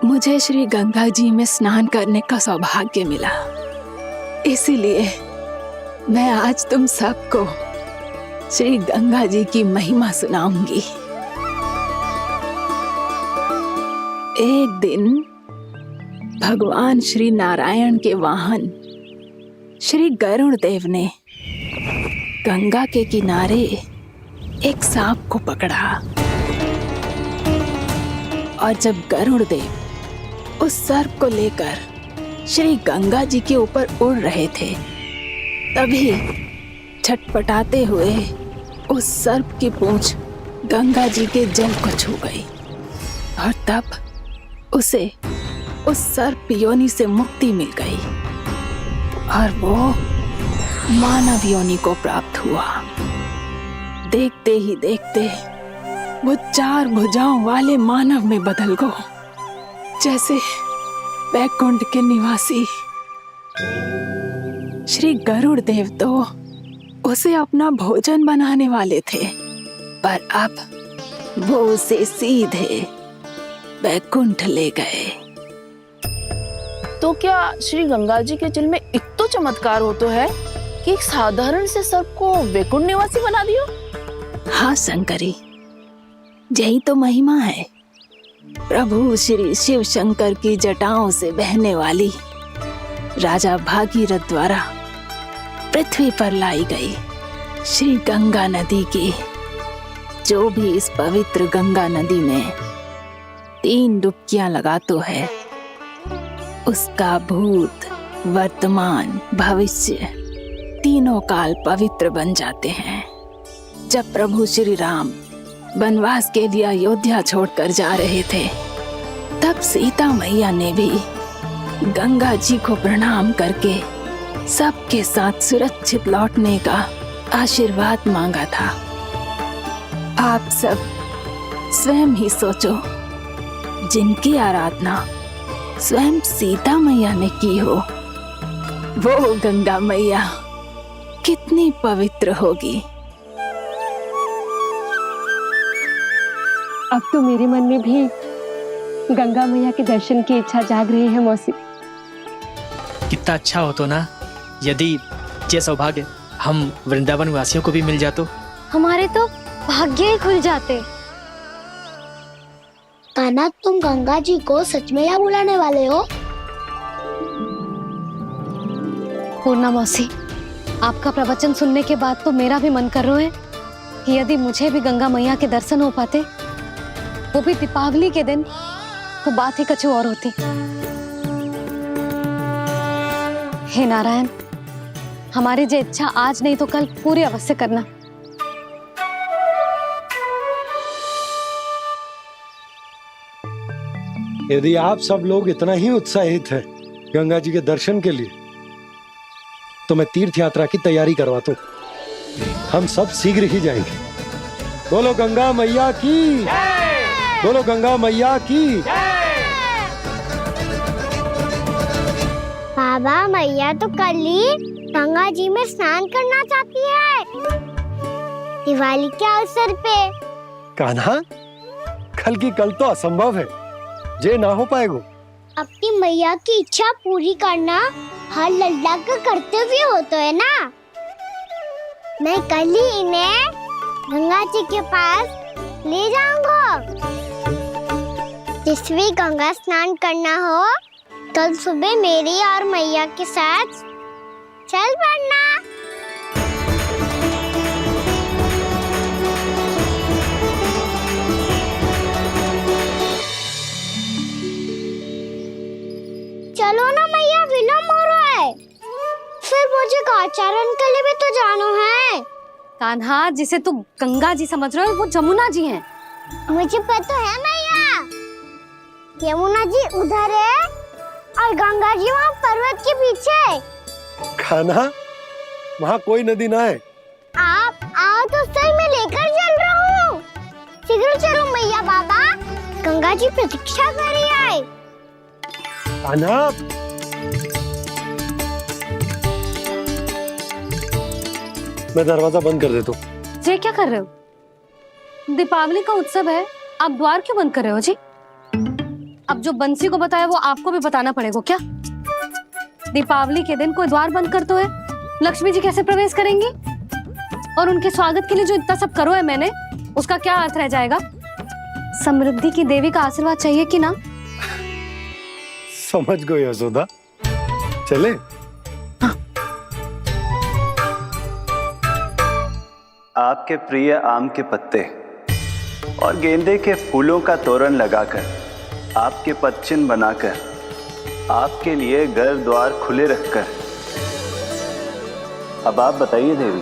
मुझे श्री गंगा जी में स्नान करने का सौभाग्य मिला, इसीलिए मैं आज तुम सबको श्री गंगा जी की महिमा सुनाऊंगी। एक दिन भगवान श्री नारायण के वाहन श्री गरुड़ देव ने गंगा के किनारे एक सांप को पकड़ा, और जब गरुड़ देव उस सर्प को लेकर श्री गंगा जी के ऊपर उड़ रहे थे, तभी छटपटाते हुए उस सर्प की पूंछ गंगा जी के जल को छू गई, और तब उसे उस सर्प योनि से मुक्ति मिल गई और वो मानव योनि को प्राप्त हुआ। देखते ही देखते वो 4 भुजाओं वाले मानव में बदल गया, जैसे बैकुंठ के निवासी। श्री गरुड़ देव तो उसे अपना भोजन बनाने वाले थे, पर अब वो उसे सीधे बैकुंठ ले गए। तो क्या श्री गंगा जी के जल में इतना चमत्कार हो तो है कि एक साधारण से सर्प को वैकुंठ निवासी बना दियो? हाँ शंकरी, यही तो महिमा है। प्रभु श्री शिव शंकर की जटाओं से बहने वाली राजा भागीरथ द्वारा पृथ्वी पर लाई गई श्री गंगा नदी की, जो भी इस पवित्र गंगा नदी में 3 डुबकियां लगातो है, उसका भूत, वर्तमान, भविष्य तीनों काल पवित्र बन जाते हैं। जब प्रभु श्री राम वनवास के लिए अयोध्या छोड़कर जा रहे थे, तब सीता मैया ने भी गंगा जी को प्रणाम करके सबके साथ सुरक्षित लौटने का आशीर्वाद मांगा था। आप सब स्वयं ही सोचो, जिनकी आराधना स्वयं सीता मैया ने की हो, वो गंगा मैया कितनी पवित्र होगी। अब तो मेरे मन में भी गंगा मैया के दर्शन की इच्छा जाग रही है मौसी। कितना अच्छा हो तो ना यदि ये सौभाग्य हम वृंदावन वासियों को भी मिल जातो। हमारे तो भाग्य ही खुल जाते। कान्हा, तुम गंगा जी को सच में यहाँ बुलाने वाले हो? पूर्णा मौसी, आपका प्रवचन सुनने के बाद तो मेरा भी मन कर रहा है कि यदि मुझे भी गंगा मैया के दर्शन हो पाते, वो भी दीपावली के दिन, तो बात ही कुछ और होती। हे नारायण, हमारी जो इच्छा आज नहीं तो कल पूरी अवश्य करना। यदि आप सब लोग इतना ही उत्साहित हैं गंगा जी के दर्शन के लिए, तो मैं तीर्थ यात्रा की तैयारी करवाता हूँ। हम सब शीघ्र ही जाएंगे। बोलो गंगा मैया की, बोलो गंगा मैया की। बाबा, मैया तो कल ही गंगा जी में स्नान करना चाहती है, दिवाली के अवसर पे। कान्हा, कल की कल तो असंभव है, जे ना हो पाएगा। अपनी मैया की इच्छा पूरी करना हर लल्ला का कर्तव्य होता है ना। मैं कल ही इन्हें गंगा जी के पास ले जाऊंगा। जिस भी गंगा स्नान करना हो, कल सुबह मेरी और मैया के साथ चल पड़ना। जानो है। कान्हा, जिसे तू गंगा जी समझ रहे हो वो जमुना जी हैं। मुझे पता है मैया, यमुना जी उधर है और गंगा जी वहाँ पर्वत के पीछे। कान्हा, वहाँ कोई नदी ना है। आप आओ तो सही, मैं लेकर चल रहा हूँ। शीघ्र चलो मैया बाबा, गंगा जी प्रतीक्षा कर रही है। कान्हा, मैं दरवाजा बंद कर देता हूँ। ये क्या कर रहे हो? दीपावली का उत्सव है, आप द्वार क्यों बंद कर रहे हो जी? अब जो बंसी को बताया वो आपको भी बताना पड़ेगा क्या? दीपावली के दिन कोई द्वार बंद कर तो है, लक्ष्मी जी कैसे प्रवेश करेंगी? और उनके स्वागत के लिए जो इतना सब करो है मैंने, उसका क्या अर्थ रह जाएगा? समृद्धि की देवी का आशीर्वाद चाहिए कि ना? समझ गई यशोदा, चले। आपके प्रिय आम के पत्ते और गेंदे के फूलों का तोरण लगाकर, आपके पदचिन्ह बनाकर, आपके लिए घर द्वार खुले रखकर, अब आप बताइए देवी,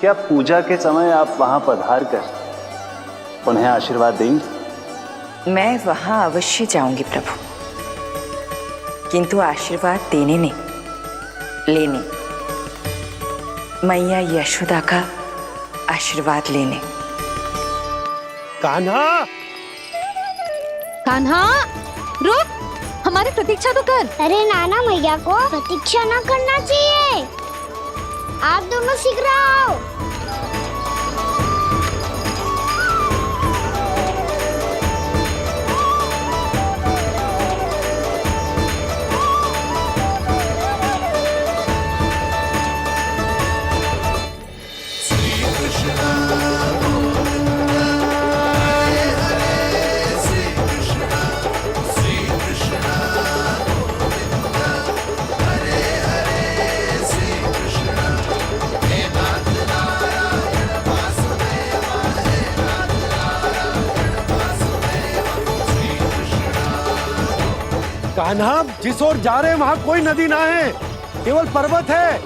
क्या पूजा के समय आप वहां पधार कर उन्हें आशीर्वाद देंगी? मैं वहां अवश्य जाऊंगी प्रभु, किंतु आशीर्वाद देने नहीं, लेने, मैया यशोदा का आशीर्वाद लेने। कान्हा, कान्हा, रुक, हमारी प्रतीक्षा तो कर। अरे नाना, मैया को प्रतीक्षा ना करना चाहिए। आप दोनों शीघ्र आओ। कान्हा, जिस ओर जा रहे हैं वहाँ कोई नदी ना है, केवल पर्वत है।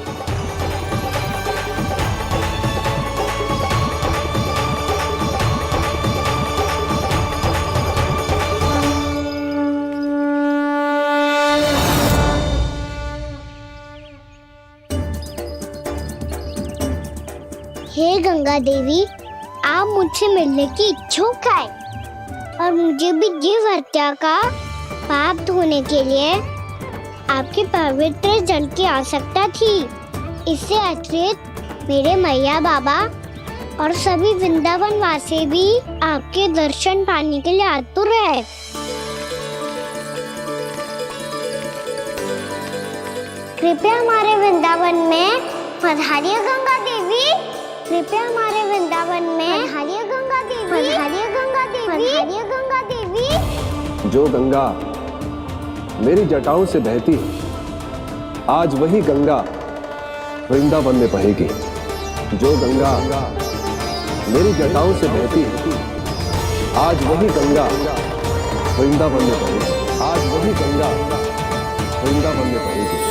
हे गंगा देवी, आप मुझसे मिलने की इच्छुक है और मुझे भी जीव हत्या का पाप धोने के लिए आपके पवित्र जल की आवश्यकता थी। इससे अतिरिक्त मेरे मैया बाबा और सभी वृंदावन वासी भी आपके दर्शन पाने के लिए आतुर है। कृपया हमारे वृंदावन में पधारिए गंगा देवी। कृपया हमारे वृंदावन में पधारिए गंगा देवी। पधारिए गंगा देवी। पधारिए गंगा देवी। जो गंगा मेरी जटाओं से बहती है, आज वही गंगा वृंदावन में बहेगी। जो गंगा मेरी जटाओं से बहती है, आज वही गंगा वृंदावन में बहेगी। आज वही गंगा वृंदावन में बहेगी।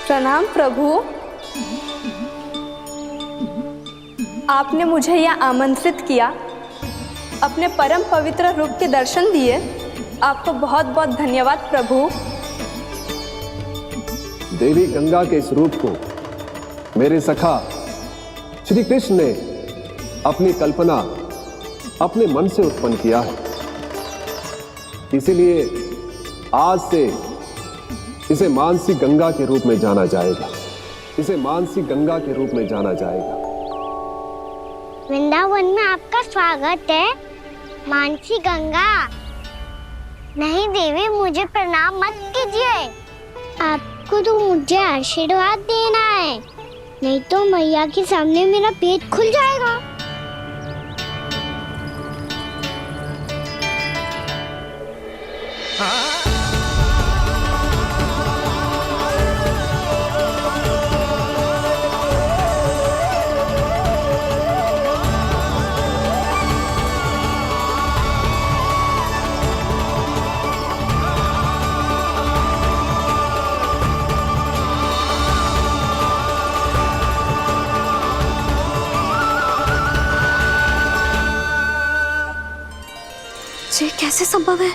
प्रणाम प्रभु, आपने मुझे यहाँ आमंत्रित किया, अपने परम पवित्र रूप के दर्शन दिए। आपको बहुत बहुत धन्यवाद प्रभु। देवी गंगा के इस रूप को मेरे सखा श्री कृष्ण ने अपनी कल्पना अपने मन से उत्पन्न किया है। इसीलिए आज से इसे मानसी गंगा के रूप में जाना जाएगा। इसे मानसी गंगा के रूप में जाना जाएगा। वृंदावन में आपका स्वागत है। मानसी गंगा। नहीं देवी, मुझे प्रणाम मत कीजिए। आपको तो मुझे आशीर्वाद देना है, नहीं तो मैया के सामने मेरा पेट खुल जाएगा। ये कैसे संभव है?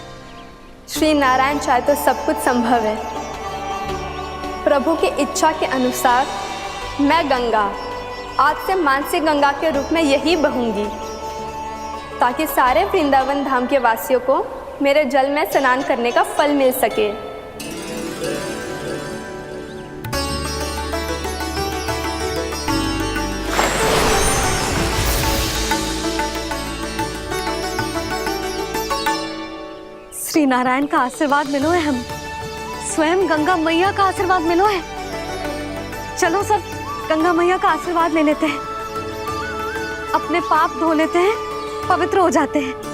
श्री नारायण चाहे तो सब कुछ संभव है। प्रभु की इच्छा के अनुसार मैं गंगा आज से मानसी गंगा के रूप में यही बहूंगी, ताकि सारे वृंदावन धाम के वासियों को मेरे जल में स्नान करने का फल मिल सके। श्री नारायण का आशीर्वाद मिलो है, हम स्वयं गंगा मैया का आशीर्वाद मिलो है। चलो सब गंगा मैया का आशीर्वाद ले लेते हैं, अपने पाप धो लेते हैं, पवित्र हो जाते हैं।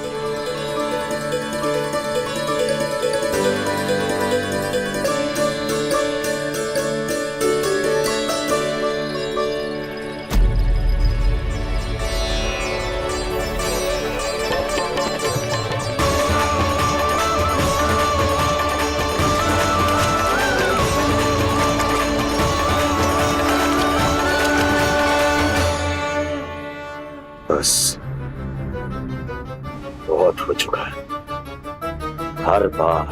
बस बहुत हो चुका है। हर बार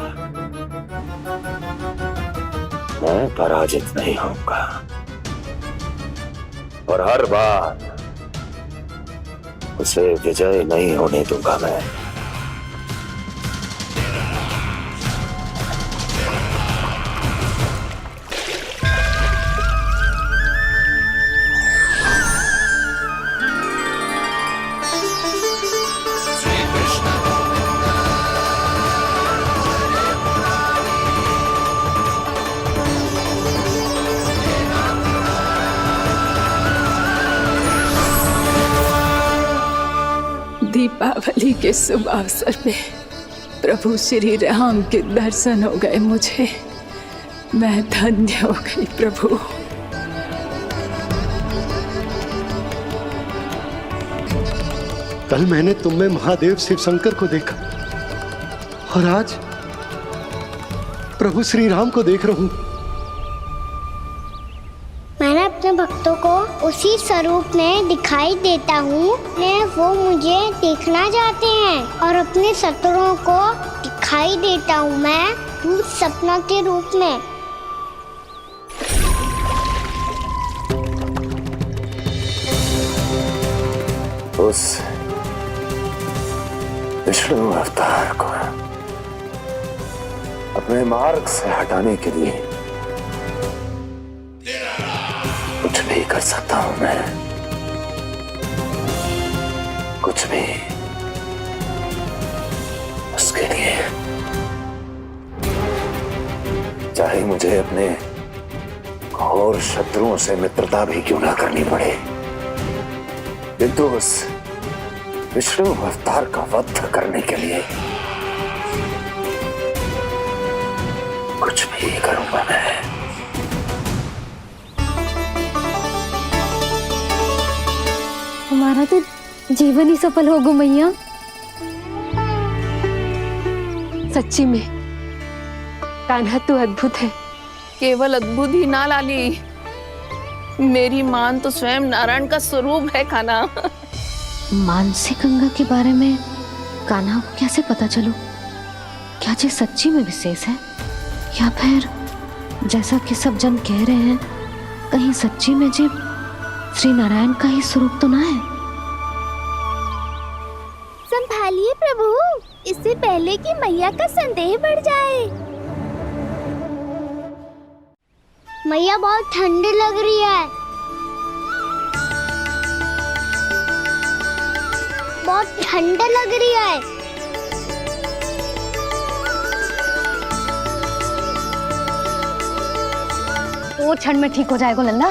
मैं पराजित नहीं होऊंगा और हर बार उसे विजय नहीं होने दूंगा मैं। दीपावली के शुभ अवसर में प्रभु श्री राम के दर्शन हो गए मुझे। मैं धन्य हो गई प्रभु। कल मैंने तुम में महादेव शिव शंकर को देखा और आज प्रभु श्री राम को देख रहा हूं। मैंने अपने भक्तों को उसी स्वरूप में दिखाई देता हूँ, वो मुझे देखना चाहते हैं और अपने शत्रुओं को दिखाई देता हूँ मैं भूत सपना के रूप में। उस विष्णु अवतार को अपने मार्ग से हटाने के लिए कुछ भी कर सकता हूं मैं, कुछ भी। उसके लिए चाहे मुझे अपने घोर शत्रुओं से मित्रता भी क्यों ना करनी पड़े, किंतु उस विष्णु अवतार का वध करने के लिए कुछ भी करूंगा मैं। हमारा तो जीवन ही सफल होगा मैया। सच्ची में कान्हा तू अद्भुत है। केवल अद्भुत ही ना लाली, मेरी मान तो स्वयं नारायण का स्वरूप है कान्हा। मानसी गंगा के बारे में कान्हा को कैसे पता चलू? क्या ये सच्ची में विशेष है या फिर जैसा कि सब जन कह रहे हैं, कहीं सच्ची में जी श्री नारायण का ही स्वरूप तो ना है? संभालिए प्रभु, इससे पहले कि मैया का संदेह बढ़ जाए। मैया बहुत ठंडी लग रही है। बहुत ठंड लग रही है। वो क्षण में ठीक हो जाएगा लल्ला।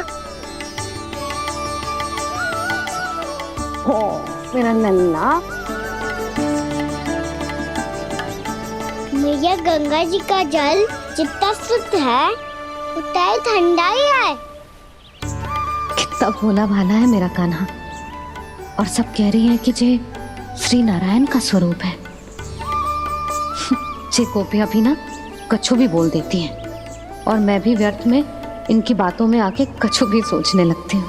हो मेरा लल्ला। मैया गंगा जी का जल जितना शुद्ध है उतना ही ठंडा ही है। कितना भोला भाला है मेरा कान्हा। और सब कह रही हैं कि जे श्री नारायण का स्वरूप है। जे गोपियां भी ना कछु भी बोल देती हैं और मैं भी व्यर्थ में इनकी बातों में आके कछु भी सोचने लगती हूँ।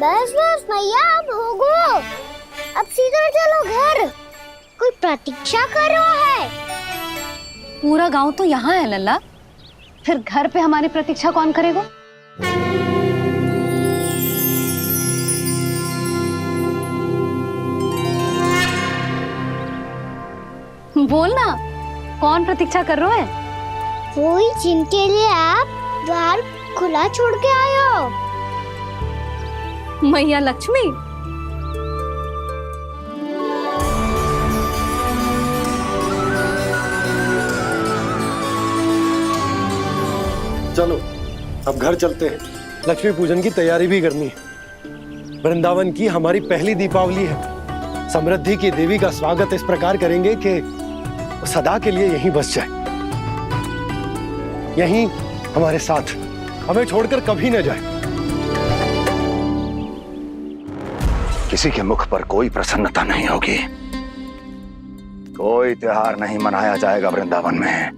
बस बस मैया अब हो गो। अब सीधा चलो घर। कोई प्रतीक्षा कर रहा है। पूरा गांव तो यहाँ है लल्ला, फिर घर पे हमारी प्रतीक्षा कौन करेगा? बोलना, कौन प्रतीक्षा कर रहे हैं? वही जिनके लिए आप द्वार खुला छोड़ के आए हो। मैया लक्ष्मी। चलो अब घर चलते हैं। लक्ष्मी पूजन की तैयारी भी करनी है। वृंदावन की हमारी पहली दीपावली है। समृद्धि की देवी का स्वागत इस प्रकार करेंगे कि सदा के लिए यहीं बस जाए, यहीं हमारे साथ, हमें छोड़कर कभी न जाए। किसी के मुख पर कोई प्रसन्नता नहीं होगी। कोई त्योहार नहीं मनाया जाएगा वृंदावन में।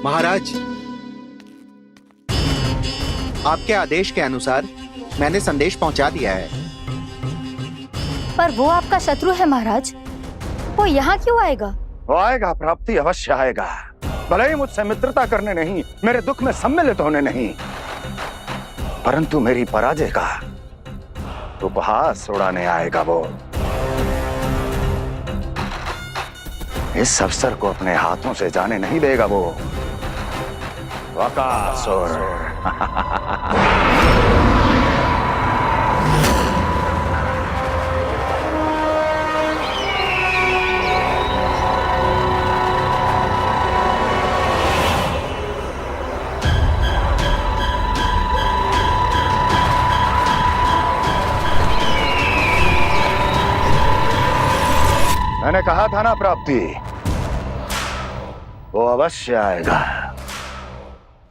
महाराज, आपके आदेश के अनुसार मैंने संदेश पहुंचा दिया है। पर वो आपका शत्रु है महाराज, वो यहाँ क्यों आएगा? वो आएगा, प्राप्ति अवश्य आएगा। भले ही मुझसे मित्रता करने नहीं, मेरे दुख में सम्मिलित होने नहीं, परंतु मेरी पराजय का उपहास उड़ाने आएगा वो। इस अवसर को अपने हाथों से जाने नहीं देगा वो। बकासुर। मैंने कहा था ना प्राप्ति, वो अवश्य आएगा।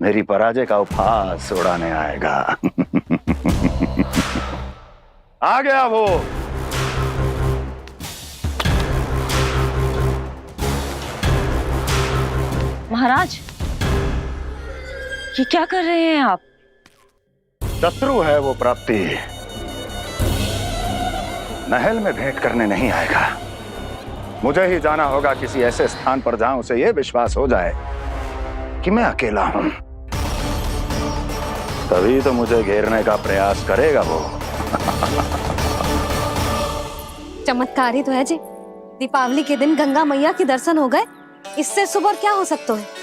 मेरी पराजय का उपहास उड़ाने आएगा। आ गया वो। महाराज, ये क्या कर रहे हैं आप? शत्रु है वो प्राप्ति। महल में भेंट करने नहीं आएगा। मुझे ही जाना होगा किसी ऐसे स्थान पर जहां उसे यह विश्वास हो जाए कि मैं अकेला हूं। तभी तो मुझे घेरने का प्रयास करेगा वो। चमत्कारी तो है जी। दीपावली के दिन गंगा मैया के दर्शन हो गए, इससे शुभ और क्या हो सकता है?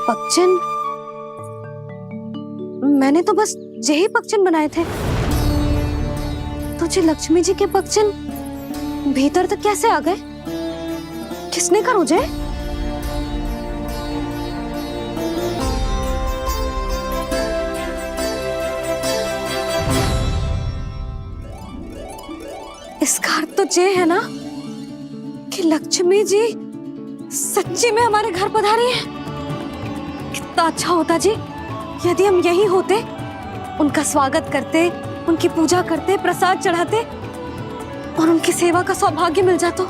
पक्षन, मैंने तो बस यही पक्षन बनाए थे। तुझे लक्ष्मी जी के पक्षन भीतर तक कैसे आ गए? किसने कर मुझे? इसका अर्थ तो ये है ना कि लक्ष्मी जी सच्ची में हमारे घर पधारी हैं। कितना अच्छा होता जी यदि हम यही होते, उनका स्वागत करते, उनकी पूजा करते, प्रसाद चढ़ाते और उनकी सेवा का सौभाग्य मिल जाता।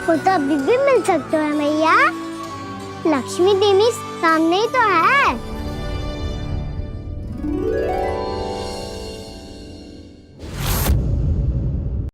वो तो अभी भी मिल सकता है मैया। लक्ष्मी देवी सामने ही तो है।